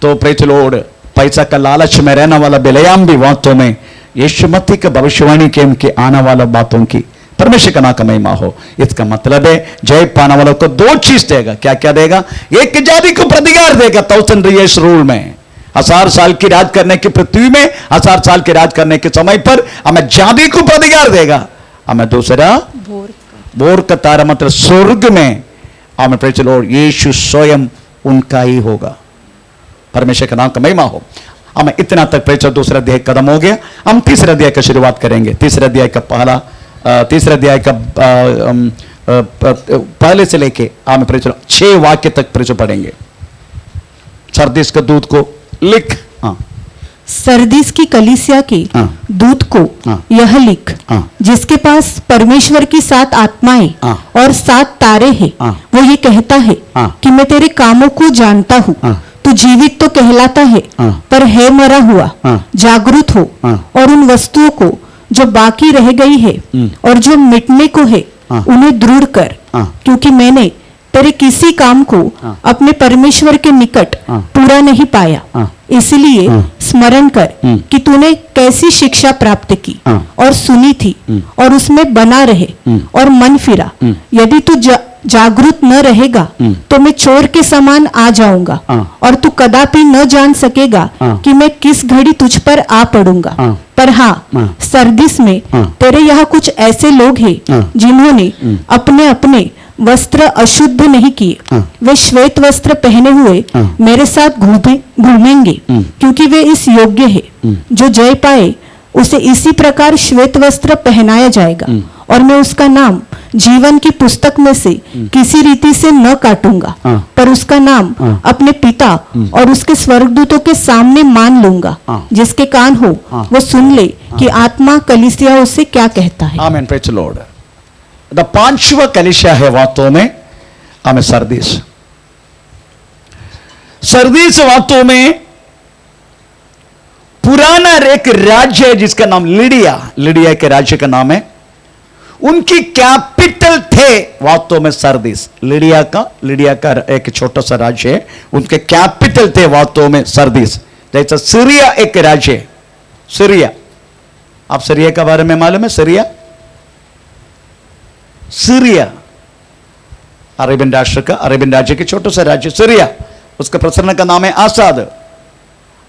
Speaker 1: तो प्रेज द लॉर्ड, पैसा का लालच में रहने वाला बिलेयाम भी वास्तव में यीशु मसीह की भविष्यवाणी के उनके आने वाला बातों की परमेश्वर का नाम का महिमा हो। इसका मतलब है जय पाने वालों को दो चीज देगा। क्या क्या देगा? एक जाति को प्रतिकार देगा 1000 years रूल में, 1000 साल की राज करने की पृथ्वी में 1000 साल की राज करने के समय पर हमें जाति को अधिकार देगा। हमें दूसरा बोर का तारा मतलब स्वर्ग में हमें प्रेज द लॉर्ड यीशु स्वयं उनका ही होगा। परमेश्वर का नाम का महिमा हो। हमें इतना तक प्रेज दूसरा अध्याय खत्म हो गया। हम तीसरे अध्याय का शुरुआत करेंगे। तीसरे अध्याय का तीसरे अध्याय का पहले से लेके हमें प्रेज 6 वाक्य तक प्रेज पढ़ेंगे। सरदीस के दूत को लिख।
Speaker 2: सरदीस की कलीसिया के दूत को यह लिख, जिसके पास परमेश्वर की 7 आत्माएं और 7 तारे हैं, वो ये कहता है कि मैं तेरे कामों को जानता हूँ। तू जीवित तो कहलाता है पर है मरा हुआ। जागरूक हो और उन वस्तुओं को जो बाकी रह गई है और जो मिटने को है उन्हें दृढ़ कर, क्योंकि मैंने तेरे किसी काम को अपने परमेश्वर के निकट पूरा नहीं पाया। इसलिए स्मरण कर कि तूने कैसी शिक्षा प्राप्त की और सुनी थी और उसमें बना रहे और मन फिरा। यदि तू जागरूक न रहेगा तो मैं चोर के समान आ जाऊंगा और तू कदापि न जान सकेगा कि मैं किस घड़ी तुझ पर आ पड़ूंगा। पर हाँ, सरदीस में तेरे यहाँ कुछ ऐसे लोग हैं जिन्होंने अपने अपने वस्त्र अशुद्ध नहीं किए। वे श्वेत वस्त्र पहने हुए मेरे साथ घूमेंगे, क्योंकि वे इस योग्य है। जो जय पाए उसे इसी प्रकार श्वेत वस्त्र पहनाया जाएगा और मैं उसका नाम जीवन की पुस्तक में से किसी रीति से न काटूंगा, पर उसका नाम अपने पिता और उसके स्वर्गदूतों के सामने मान लूंगा। जिसके कान हो वो सुन ले कि आत्मा कलीसियाओं से क्या कहता है।
Speaker 1: आमीन, प्रेज द लॉर्ड। द 5वां कलीसिया है वास्तव में हमें सरदीस। सरदीस वास्तव में पुराना एक राज्य है जिसका नाम लिडिया। लिडिया के राज्य का नाम है। उनकी कैपिटल थे वास्तव में सरदीस। लिडिया का एक छोटा सा राज्य है। उनके कैपिटल थे वास्तव में सरदीस। जैसा सीरिया एक राज्य है। सीरिया, आप सीरिया के बारे में मालूम है? सीरिया अरेबियन राज्य के छोटे से राज्य सीरिया। उसके प्रसन्न का नाम है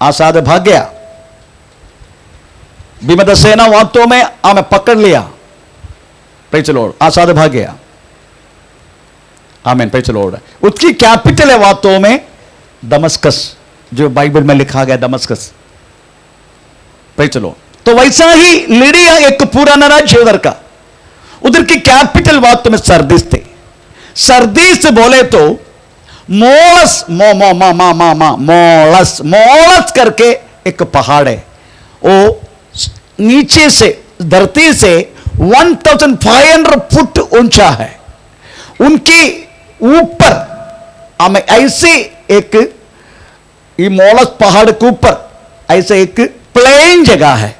Speaker 1: आसाद भाग गया। विमद सेना वास्तव में हमें पकड़ लिया। Praise the Lord. आसाद भाग गया। आमीन, प्रेज द लॉर्ड। उसकी कैपिटल है वास्तव में दमस्कस, जो बाइबल में लिखा गया दमस्कस। Praise the Lord. तो वैसा ही लिडिया एक पुराना राज्य उधर का। उधर की कैपिटल वास्तव में सरदीस थे। सरदीस बोले तो मोलस करके एक पहाड़ है। वो नीचे से धरती से 1500 फुट ऊंचा है। उनकी ऊपर हमें ऐसे एक मोलस पहाड़ के ऊपर ऐसे एक प्लेन जगह है,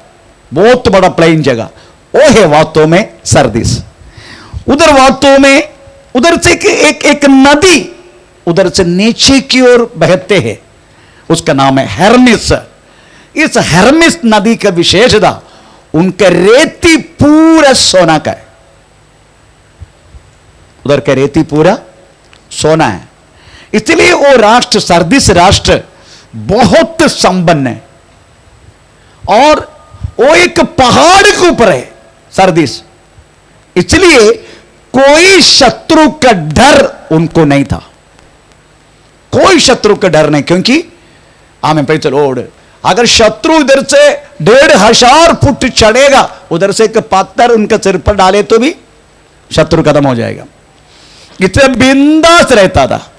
Speaker 1: बहुत बड़ा प्लेन जगह। वो है वास्तव में सरदीस। उधर वास्तव में उधर से एक नदी उधर से नीचे की ओर बहते हैं। उसका नाम है हेर्मिस। इस हेर्मिस नदी का विशेषता उनका रेती पूरा सोना का है। उधर का रेती पूरा सोना है। इसलिए वो राष्ट्र सरदीस राष्ट्र बहुत संपन्न है और वो एक पहाड़ के ऊपर है सरदीस। इसलिए कोई शत्रु का डर उनको नहीं था। कोई शत्रु का डर नहीं, क्योंकि आमीन, प्रेज द लॉर्ड। अगर शत्रु इधर से 1500 फुट चढ़ेगा, उधर से एक पत्थर उनका सिर पर डाले तो भी शत्रु खत्म हो जाएगा। इतने बिंदास रहता था।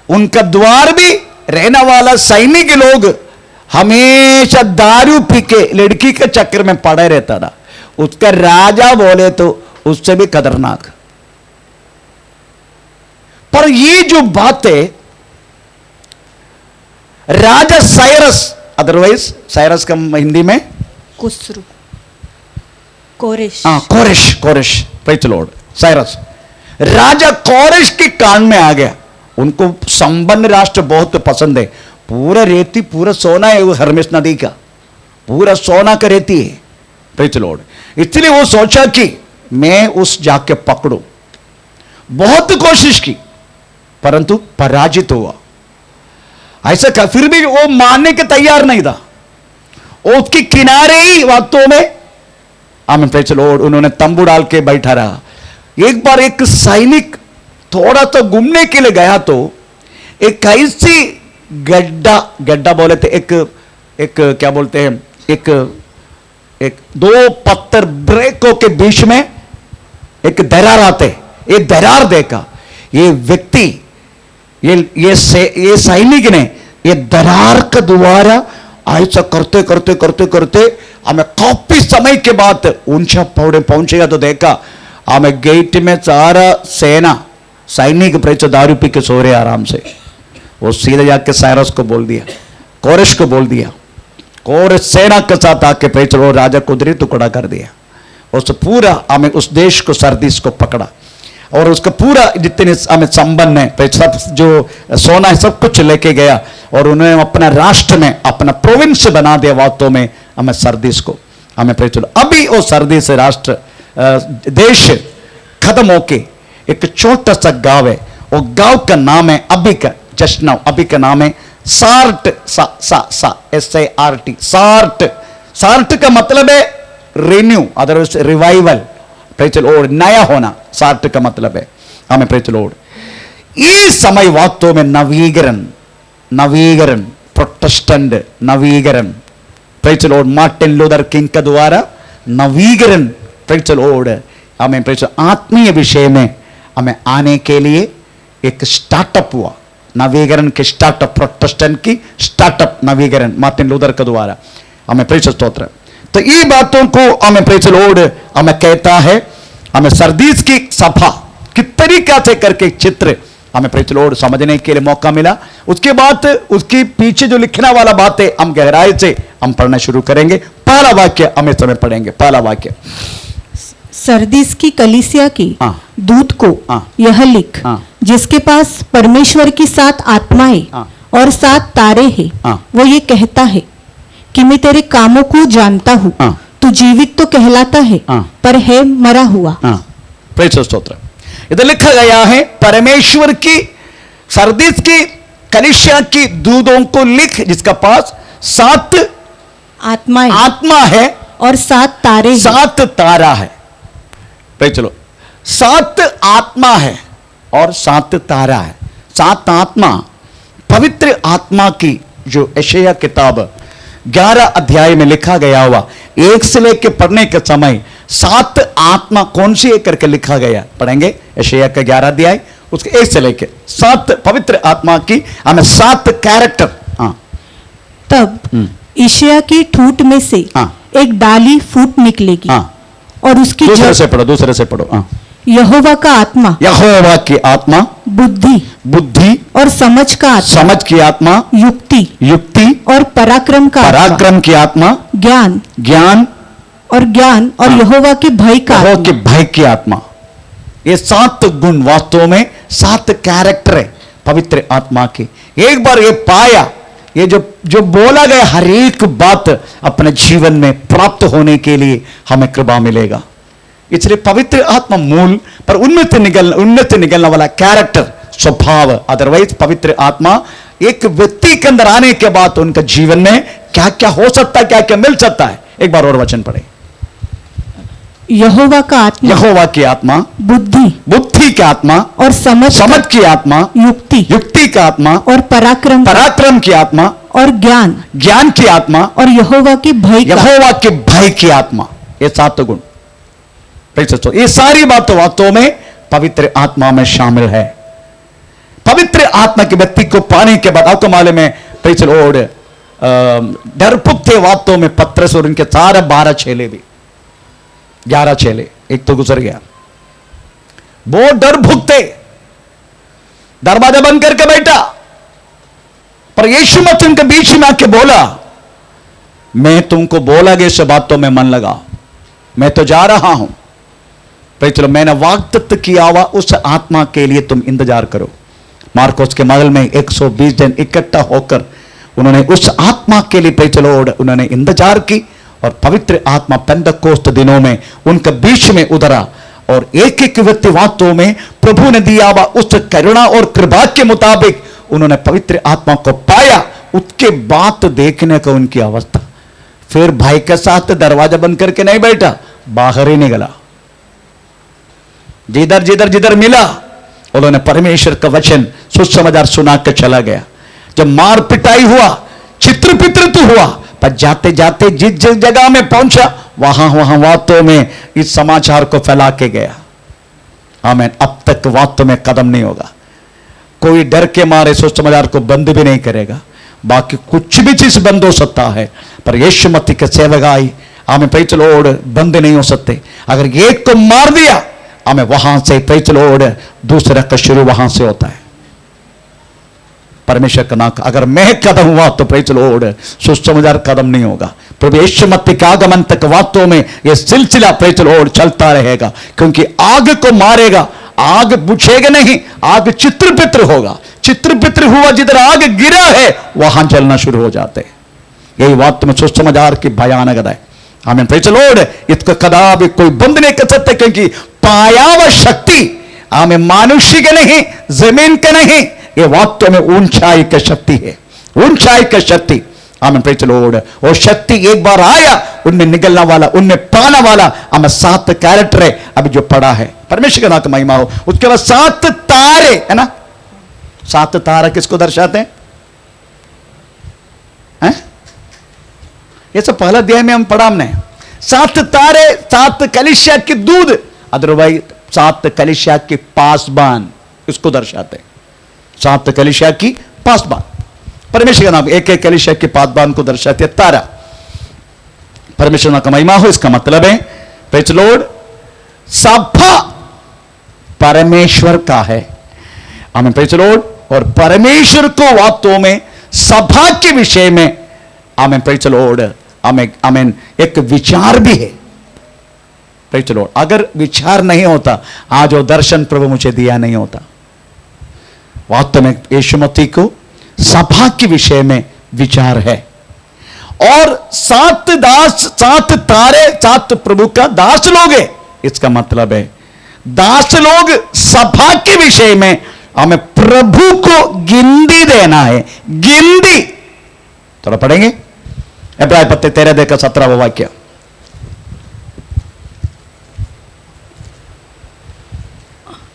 Speaker 1: उनका द्वार भी रहने वाला सैनिक लोग हमेशा दारू पी के लड़की के चक्कर में पड़े रहता था। उसका राजा बोले तो उससे भी खतरनाक। पर ये जो बात है, राजा साइरस, अदरवाइज साइरस का हिंदी में
Speaker 2: कुसरू, कोरेश।
Speaker 1: कोरेश, प्रेज द लॉर्ड। साइरस राजा कोरेश के कान में आ गया। उनको संपन्न राष्ट्र बहुत पसंद है। पूरा रेती पूरा सोना है वो हेर्मिस नदी का, पूरा सोना का रेती है। Praise the Lord. इसलिए वो सोचा कि मैं उस जाके पकड़ू। बहुत कोशिश की परंतु पराजित हुआ। ऐसा कहा, फिर भी वो मानने के तैयार नहीं था। वो उसके किनारे ही वास्तव में आमीन प्रेज़ द लॉर्ड उन्होंने तंबू डाल के बैठा रहा। एक बार एक सैनिक थोड़ा सा घूमने के लिए गया तो एक ऐसी गड्ढा बोले थे, एक क्या बोलते हैं, एक दो पत्थर ब्रेकों के बीच में एक दरार आते, एक दरार देखा। ये व्यक्ति ये सैनिक ने ये दरार का द्वारा ऐसा करते करते करते करते हमें काफी समय के बाद ऊंचा पौड़े पहुंचेगा तो देखा हमें गेट में सारा सेना सैनिक प्रेज़ दारू पी के सो रहे आराम से। वो सीधे जाके साइरस को बोल दिया, कोरेश को बोल दिया, कोरेश सेना के साथ आके प्रेज़ द लॉर्ड राजा को उधरी टुकड़ा कर दिया। उस पूरा हमें उस देश को सर्दिस को पकड़ा और उसका पूरा जितने हमें संबंध है सब जो सोना है सब कुछ लेके गया और उन्होंने अपना राष्ट्र में अपना प्रोविंस बना दिया वास्तव में हमें सर्दिस को। हमें प्रेज़ द लॉर्ड अभी वो सर्दिस राष्ट्र देश खत्म होके एक छोटा सा गांव है, वो गांव का नाम है अभी का जश्नव, अभी का नाम है सार्ट, SART, सार्ट का मतलब है renew, otherwise revival, praise the Lord नया होना, सार्ट का मतलब है। हमें प्रेज़ द लॉर्ड ये समय वास्तव में नवीकरण प्रोटेस्टेंट नवीकरण, praise the Lord Martin Luther king का द्वारा नवीकरण, प्रेज़ द लॉर्ड हमें प्रेज़ आत्मीय विषय में हमें आने के लिए एक स्टार्टअप हुआ, नवीकरण के स्टार्टअप, प्रोटेस्टेंट की स्टार्टअप नवीकरण मार्टिन लूथर के द्वारा। हमें प्रेज़ स्तोत्र। तो ये बातों को हमें प्रेज़ द लॉर्ड हमें कहता है, हमें सर्दीस की सभा किस तरीका से करके चित्र हमें प्रेज़ द लॉर्ड समझने के लिए मौका मिला। उसके बाद उसके पीछे जो लिखने वाला बात है हम गहराई से हम पढ़ना शुरू करेंगे। पहला वाक्य हमें समय पढ़ेंगे, पहला वाक्य
Speaker 2: सर्दिस की कलीसिया की दूत को यह लिख, जिसके पास परमेश्वर की 7 आत्माएं और 7 तारे हैं, वो ये कहता है कि मैं तेरे कामों को जानता हूं, तू जीवित तो कहलाता है पर है मरा हुआ।
Speaker 1: प्रेज़ स्तोत्र। इधर लिखा गया है परमेश्वर की सर्दिस की कलीसिया की दूतों को लिख जिसका पास 7 आत्मा है और
Speaker 2: 7 तारे,
Speaker 1: 7 तारा है। चलो 7 आत्मा है और 7 तारा है। 7 आत्मा पवित्र आत्मा की जो यशायाह किताब 11 अध्याय में लिखा गया हुआ 1 से लेकर पढ़ने के समय 7 आत्मा कौन सी है करके लिखा गया, पढ़ेंगे यशायाह का 11 अध्याय उसके 1 से लेकर 7 पवित्र आत्मा की हमें 7 कैरेक्टर।
Speaker 2: तब यशायाह की ठूठ में से एक डाली फूट निकलेगी और उसकी
Speaker 1: दूसरे से पढ़ो।
Speaker 2: यहोवा का आत्मा,
Speaker 1: यहोवा की आत्मा बुद्धि और समझ की आत्मा, युक्ति और पराक्रम की आत्मा, ज्ञान और यहोवा के भय की आत्मा। ये 7 गुण वास्तव में 7 कैरेक्टर है पवित्र आत्मा के। एक बार ये पाया, ये जो बोला गया हर एक बात अपने जीवन में प्राप्त होने के लिए हमें कृपा मिलेगा। इसलिए पवित्र आत्मा मूल पर उनमें से निकलने वाला कैरेक्टर स्वभाव, अदरवाइज पवित्र आत्मा एक व्यक्ति के अंदर आने के बाद उनका जीवन में क्या क्या हो सकता है, क्या क्या मिल सकता है। एक बार और वचन पढ़े।
Speaker 2: यहोवा
Speaker 1: की आत्मा बुद्धि की आत्मा और समझ की आत्मा, युक्ति का आत्मा और पराक्रम की आत्मा और ज्ञान की आत्मा और यहोवा के भय की आत्मा। ये 7 गुण, ये सारी बातें वास्तव में पवित्र आत्मा में शामिल है। पवित्र आत्मा के व्यक्ति को पाने के बाद आपको मालूम है प्रेज़ द लॉर्ड डरपोक थे वास्तव में पतरस और उनके सारे 12 चेले भी, 11 चेले, एक तो गुजर गया। बहुत डरपोक थे, दरवाजा बंद करके बैठा, पर यीशु मसीह उनके बीच में आके बोला, मैं तुमको बोला गया इस बातों में मन लगा, मैं तो जा रहा हूं। चलो मैंने वाग्दत्त किया हुआ उस आत्मा के लिए तुम इंतजार करो। मार्कोस के महल में 120 जन इकट्ठा होकर उन्होंने उस आत्मा के लिए चलो उन्होंने इंतजार की और पवित्र आत्मा पेंतकोस्त दिनों में उनके बीच में उतरा और एक एक व्यक्ति वास्तव में प्रभु ने दिया हुआ उस करुणा और कृपा के मुताबिक उन्होंने पवित्र आत्मा को पाया, उसके बाद देखने को उनकी अवस्था, फिर भाई के साथ दरवाजा बंद करके नहीं बैठा, बाहर ही निकला। जिधर जिधर जिधर मिला उन्होंने परमेश्वर का वचन सुसमाचार सुना के चला गया। जब मार पिटाई हुआ, चित्र पितृत्व हुआ, पर जाते जाते जिस जिस जगह में पहुंचा वहां वहां वास्तव में इस समाचार को फैला के गया। आमीन। अब तक वास्तव में कदम नहीं होगा, कोई डर के मारे सुसमाचार को बंद भी नहीं करेगा। बाकी कुछ भी चीज बंद हो सकता है, पर यीशु मसीह के सेवकाई हमें प्रेज़ द लॉर्ड बंद नहीं हो सकते। अगर एक को मार दिया हमें वहां से प्रेज़ द लॉर्ड दूसरा का शुरू वहां से होता है। परमेश्वर का नाम, अगर मैं कदम हुआ तो प्रेज़ द लॉर्ड सुसमाचार कदम नहीं होगा। प्रभु यीशु मसीह के आगमन तक वास्तव में यह सिलसिला प्रेज़ द लॉर्ड चलता रहेगा, क्योंकि आग को मारेगा, आग बुझेगा नहीं, आग चित्र पित्र होगा। चित्र पित्र हुआ जिधर आग गिरा है वहां जलना शुरू हो जाते हैं। यही वास्तव में सुसमाचार की भयानक है। हमें प्रेज़ द लॉर्ड इसको कदापि कोई बंद नहीं कर सकते, क्योंकि पाया हुआ शक्ति हमें मनुष्य के नहीं, जमीन के नहीं, ये वास्तव में ऊंचाई की शक्ति है, ऊंचाई की शक्ति। हमें प्रेज़ द लॉर्ड, और शक्ति एक बार आया, उनमें निकलना वाला, उनमें पाना वाला हमें 7 कैरेक्टर है अभी जो पड़ा है। परमेश्वर का नाम की महिमा हो। उसके बाद 7 तारे है ना, 7 तारा किसको दर्शाते हैं? ये सब पहला अध्याय में हम पढ़ा हमने। 7 तारे, 7 कलीसिया के दूध, अदरवाइज 7 कलीसिया के पासबान इसको दर्शाते हैं। 7 कलीसिया की पासबान, परमेश्वर का नाम, एक एक कलीसिया के पासबान को दर्शाते हैं तारा। परमेश्वर नाम का महिमा हो। इसका मतलब है प्रेज़ द लॉर्ड सभा परमेश्वर का है। आमीन। Praise the Lord. और परमेश्वर को वास्तव में सभा के विषय में आमीन प्रेज़ द लॉर्ड आमीन एक विचार भी है। Praise the Lord. अगर विचार नहीं होता आज वो दर्शन प्रभु मुझे दिया नहीं होता। वास्तव में यीशु मसीह को सभा के विषय में विचार है। और 7 दास, 7 तारे, 7 प्रभु का दास लोग है। इसका मतलब है दास लोग सभा के विषय में हमें प्रभु को गिनती देना है। गिनती थोड़ा पढ़ेंगे इब्रानी पत्र 13 का 17वां वाक्य।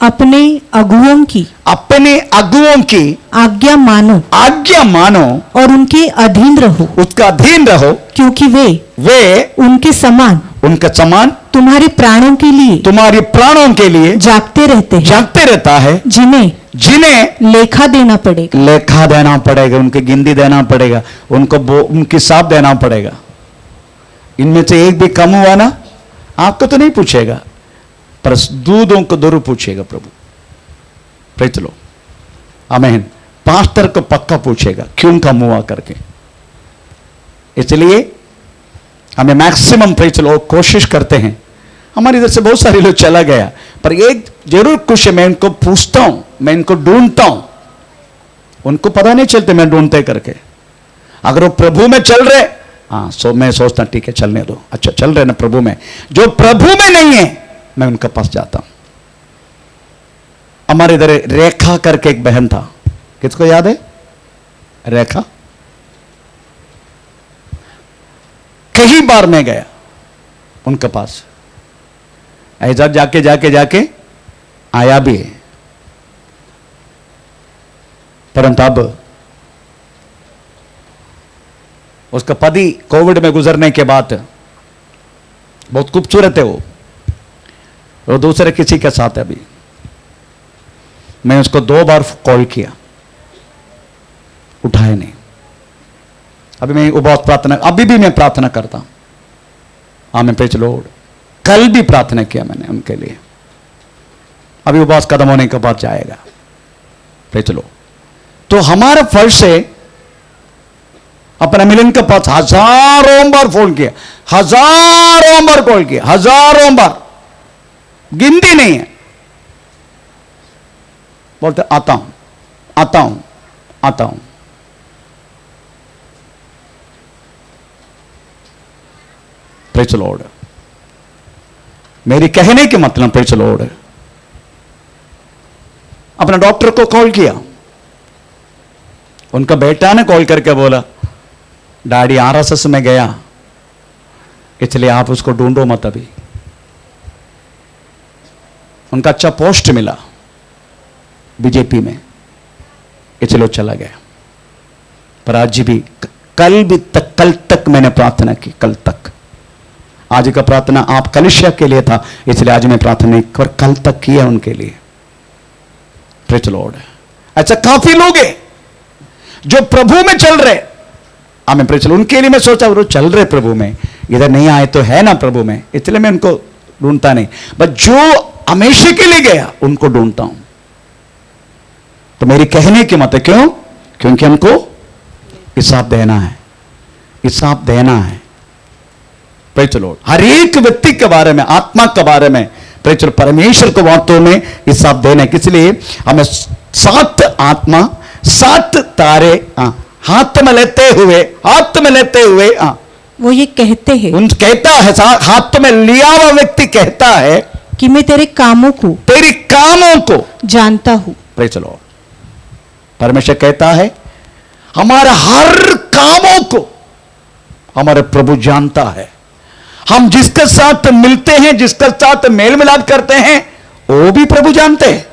Speaker 2: अपने अगुओं की आज्ञा मानो, और उनके अधीन रहो,
Speaker 1: उसका अधीन रहो,
Speaker 2: क्योंकि वे उनके समान तुम्हारे प्राणों के लिए जागते रहता है, जिन्हें लेखा देना पड़ेगा,
Speaker 1: उनकी गिनती देना पड़ेगा, उनकी हिसाब देना पड़ेगा। इनमें से एक भी कम हुआ ना, आपको तो नहीं पूछेगा, पर दूधों को जरूर पूछेगा प्रभु। Praise the lord. आमीन। पास्टर को पक्का पूछेगा क्यों कम हुआ करके। इसलिए हमें मैक्सिमम प्रेज़ द लॉर्ड कोशिश करते हैं। हमारे इधर से बहुत सारे लोग चला गया, पर एक जरूर कुछ मैं इनको पूछता हूं, मैं इनको ढूंढता हूं, उनको पता नहीं चलते मैं ढूंढते करके। अगर वो प्रभु में चल रहे, मैं सोचता ठीक है चलने दो, अच्छा चल रहे ना प्रभु में। जो प्रभु में नहीं है मैं उनके पास जाता हूं। हमारे इधर रेखा करके एक बहन था, किसको याद है? रेखा। कई बार मैं गया उनके पास, ऐसा जाके आया भी है, परंतु अब उसका पति कोविड में गुजरने के बाद, बहुत खूबसूरत है वो दूसरे किसी के साथ है। अभी मैं उसको 2 बार कॉल किया, उठाया नहीं। अभी मैं उपवास प्रार्थना, अभी भी मैं प्रार्थना करता हूं। आमीन। Praise the Lord. कल भी प्रार्थना किया मैंने उनके लिए। अभी उपवास खत्म होने के बाद जाएगा। Praise the Lord. तो हमारा फर्ज है अपना मिलन के पास हजारों बार फोन किया, हजारों बार कॉल किया, हजारों बार, गिनती नहीं है। बोलते आता हूं। Praise the Lord. मेरी कहने के मतलब प्रेज़ द लॉर्ड, अपना डॉक्टर को कॉल किया, उनका बेटा ने कॉल करके बोला, डैडी आरएसएस में गया, इसलिए आप उसको ढूंढो मत अभी। उनका अच्छा पोस्ट मिला बीजेपी में, इसलिए चला गया। पर आज भी कल तक मैंने प्रार्थना की, कल तक। आज का प्रार्थना आप कलिसिया के लिए था, इसलिए आज मैं प्रार्थना नहीं, पर कल तक किया उनके लिए। Praise the Lord. ऐसा काफी लोग हैं जो प्रभु में चल रहे, हमें प्रेज द लॉर्ड, उनके लिए मैं सोचा वो चल रहे प्रभु में, इधर नहीं आए तो है ना प्रभु में, इसलिए मैं उनको ढूंढता नहीं, बस जो हमेशा के लिए गया उनको ढूंढता हूं। तो मेरी कहने की मत है, क्यों? क्योंकि हमको हिसाब देना है, हिसाब देना है। Praise the Lord. हर एक व्यक्ति के बारे में, आत्मा के बारे में, प्रेज द लॉर्ड, परमेश्वर को वास्तव में हिसाब देना है। इसलिए हमें 7 आत्मा 7 तारे हाथ में लेते हुए
Speaker 2: वो ये कहते हैं,
Speaker 1: उन कहता है, हाथ में लिया हुआ व्यक्ति कहता है
Speaker 2: कि मैं तेरे कामों को जानता हूं।
Speaker 1: Praise the Lord. परमेश्वर कहता है हमारे हर कामों को हमारे प्रभु जानता है। हम जिसके साथ मिलते हैं, जिसके साथ मेल मिलाप करते हैं, वो भी प्रभु जानते हैं,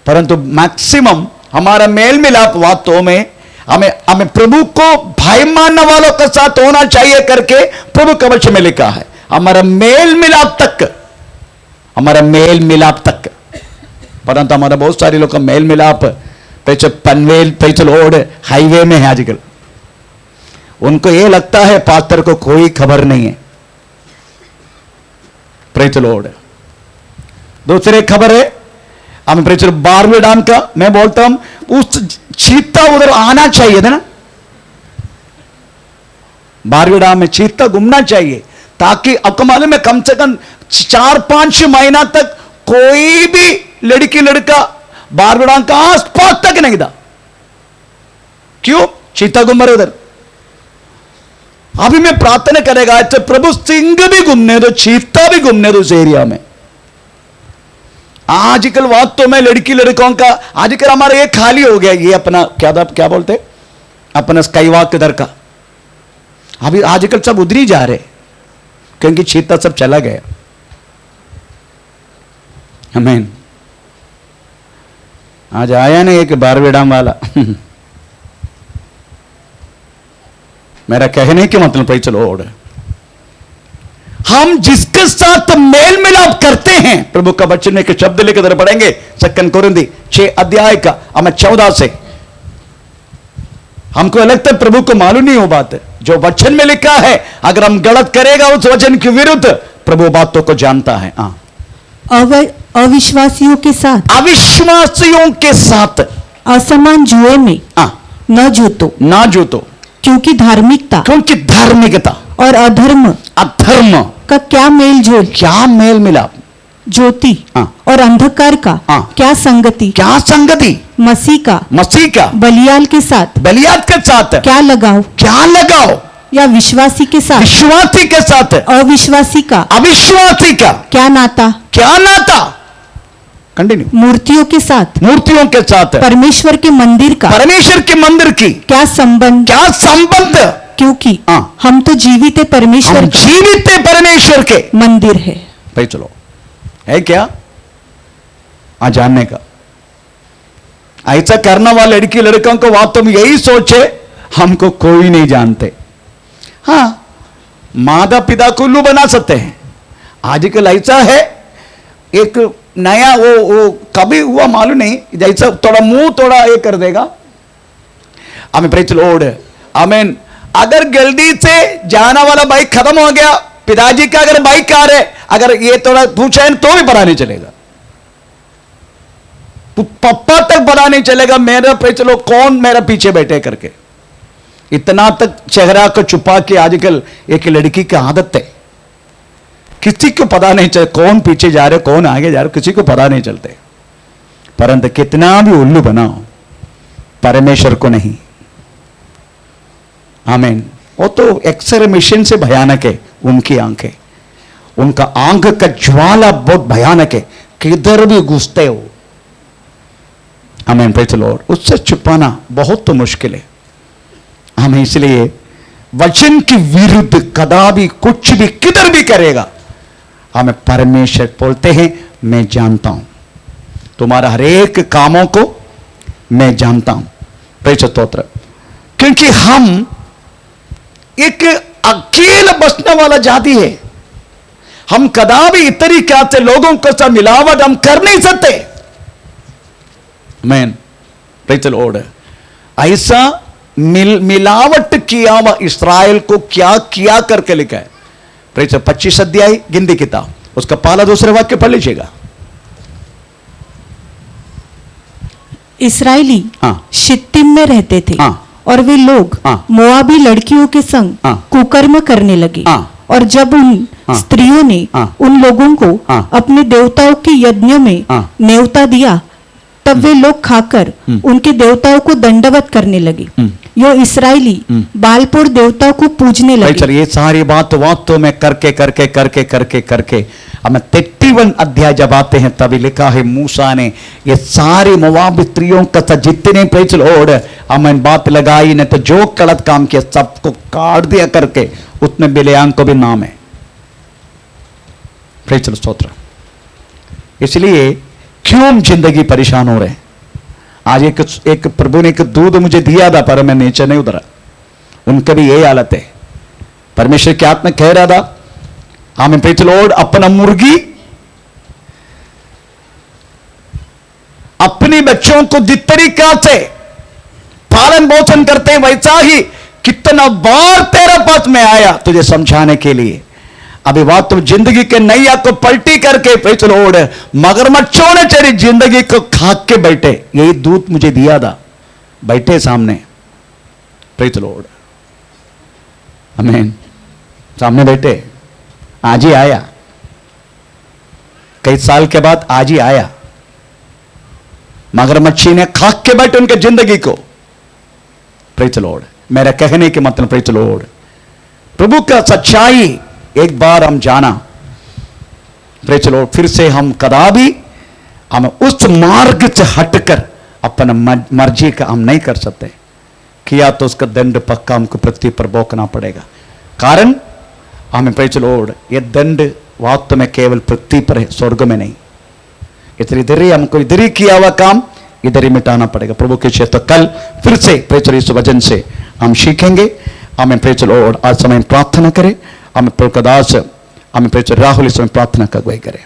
Speaker 1: परंतु मैक्सिमम हमारा मेल मिलाप वास्तव में हमें प्रभु को भाई मानने वालों के साथ होना चाहिए करके प्रभु के वचन में लिखा है। हमारा मेल मिलाप तक, परंतु हमारा बहुत सारे लोग का मेल मिलाप Panvel praise the Lord highway में है आजकल। उनको यह लगता है पास्टर को कोई खबर नहीं है। Praise the Lord. दूसरी खबर है हमें प्रेज द लॉर्ड बारवे डाम का, मैं बोलता हूं उस चीता उधर आना चाहिए था ना, बारवे डाम में चीता घूमना चाहिए, ताकि आपको मालूम है कम से कम 4-5 महीना तक कोई भी लड़की लड़का बारवे डाम का आसपास तक नहीं था। क्यों? चीता घूम रहे उधर। अभी मैं प्रार्थना करेगा तो प्रभु सिंह भी घूमने दो, चीता भी घूमने दो उस एरिया में। आजकल वास्तव में लड़की लड़कों का आजकल हमारा ये खाली हो गया, ये अपना क्या बोलते अपना स्काई वॉक इधर का, अभी आजकल सब उधर ही जा रहे क्योंकि चीता सब चला गया। आमीन। आज आया ना एक बारवे डाम वाला मेरा कहने के मतलब प्रेज द लॉर्ड, हम जिसके साथ मेल मिलाप करते हैं, प्रभु का वचन में एक शब्द लेकर पढ़ेंगे 2 कोरिन्थी 6 अध्याय का हमें 14 से। हमको लगता है प्रभु को मालूम नहीं हो बात, जो वचन में लिखा है अगर हम गलत करेगा उस वचन के विरुद्ध, प्रभु बातों को जानता है।
Speaker 2: अविश्वासियों के साथ
Speaker 1: असमान
Speaker 2: जुए में न जूतो, क्योंकि धार्मिकता और अधर्म का क्या मेल मिलाप, ज्योति और अंधकार का क्या संगति, मसीह का बलियाल के साथ क्या लगाओ, या विश्वासी के साथ अविश्वासी का क्या नाता,
Speaker 1: कंटिन्यू।
Speaker 2: मूर्तियों के साथ परमेश्वर के मंदिर की क्या संबंध, क्योंकि हम तो जीवित परमेश्वर
Speaker 1: के
Speaker 2: मंदिर है।
Speaker 1: भाई चलो है क्या आज जानने का, ऐसा करने वाले लड़की लड़कों को वास्तव में यही सोचे हमको कोई नहीं जानते। हाँ, माता पिता को उल्लू बना सकते हैं। आजकल ऐसा है, एक नया वो कभी हुआ मालूम नहीं, जैसा थोड़ा मुंह थोड़ा ये कर देगा। हमें प्रेज द लॉर्ड, आमीन। अगर जल्दी से जाना वाला बाइक खत्म हो गया, पिताजी का अगर बाइक कार है, अगर ये थोड़ा पूछे तो भी पता नहीं चलेगा, पप्पा तक पता नहीं चलेगा मेरा प्रेज द लॉर्ड कौन मेरा पीछे बैठे करके। इतना तक चेहरा को छुपा के आजकल एक लड़की की आदत है, किसी को पता नहीं चलता कौन पीछे जा रहे कौन आगे जा रहे, किसी को पता नहीं चलते। परंतु कितना भी उल्लू बनाओ परमेश्वर को नहीं। आमीन। वो तो एक्सरे मशीन से भयानक है उनकी आंखें, उनका आंख का ज्वाला बहुत भयानक है, किधर भी घुसते हो। आमीन, प्रेज़ द लॉर्ड। उससे छुपाना बहुत तो मुश्किल है। हमें इसलिए वचन की विरुद्ध कदापि कुछ भी किधर भी करेगा, हमें परमेश्वर बोलते हैं मैं जानता हूं, तुम्हारा हर एक कामों को मैं जानता हूं। प्रेज़ द स्तोत्र। क्योंकि हम एक अकेला बसने वाला जाति है। हम कदापि इतनी क्या से लोगों के साथ मिलावट हम कर नहीं सकते। Man, praise the Lord. ऐसा मिलावट किया हुआ इस्राएल को क्या किया करके लिखा है। प्रेज़ 25 अध्याय गिनती किताब, उसका पहला दूसरा वाक्य पढ़ लीजिएगा।
Speaker 2: इस्राएली शित्तीम में रहते थे और वे लोग मोआबी लड़कियों के संग कुकर्म करने लगे। और जब उन स्त्रियों ने उन लोगों को अपने देवताओं के यज्ञ में न्योता दिया, तब वे लोग खाकर उनके देवताओं को दंडवत करने लगे। यो इस्राएली बालपुर देवता को पूजने लगे।
Speaker 1: ये सारी बातों में करके करके करके करके करके हमें 31 अध्याय जब आते हैं तभी लिखा है मूसा ने ये सारी मोआबी स्त्रियों का जितने प्रेज़ द लॉर्ड हमें बात लगाई ने तो जो गलत काम किया सबको काट दिया करके, उतने बिलेआम को भी नाम है। प्रेज़ द स्तोत्र। इसलिए क्यों हम जिंदगी परेशान हो रहे हैं। आज एक प्रभु ने एक दूध मुझे दिया था पर मैं नीचे नहीं उतरा। उनका भी यही हालत है। परमेश्वर की आत्मा कह रहा था हमें प्रेज़ द लॉर्ड अपना मुर्गी अपने बच्चों को जिस तरीका से पालन पोषण करते हैं वैसा ही कितना बार तेरे पास में आया तुझे समझाने के लिए। अभी बात तुम जिंदगी के नैया को पलटी करके प्रेज़ द लॉर्ड मगरमच्छों ने तेरी जिंदगी को खाक के बैठे। यही दूत मुझे दिया था, बैठे सामने। Praise the lord. आमीन। सामने बैठे, आज ही आया, कई साल के बाद आज ही आया। मगरमच्छी ने खाक के बैठे उनके जिंदगी को। Praise the Lord. मेरा कहने के मतलब प्रेज़ द लॉर्ड प्रभु का सच्चाई एक बार हम जाना, प्रेज़ द लॉर्ड, फिर से हम कदापि हम उस मार्ग से हटकर अपना मर्जी का हम नहीं कर सकते। किया तो उसका दंड पक्का हमको पृथ्वी पर भोगना पड़ेगा। कारण हमें प्रेज़ द लॉर्ड ये दंड वास्तव में केवल पृथ्वी पर है, स्वर्ग में नहीं। इसलिए इधर ही हमको इधर ही किया हुआ काम इधर ही मिटाना पड़ेगा। प्रभु के क्षेत्र कल फिर से प्रेज़ द लॉर्ड इस वचन से हम सीखेंगे। हमें प्रेज़ द लॉर्ड आज समय प्रार्थना करें। हमें प्रभु का दास हमें प्रेज़ द लॉर्ड राहुल इस समय प्रार्थना का अगुवाई करें।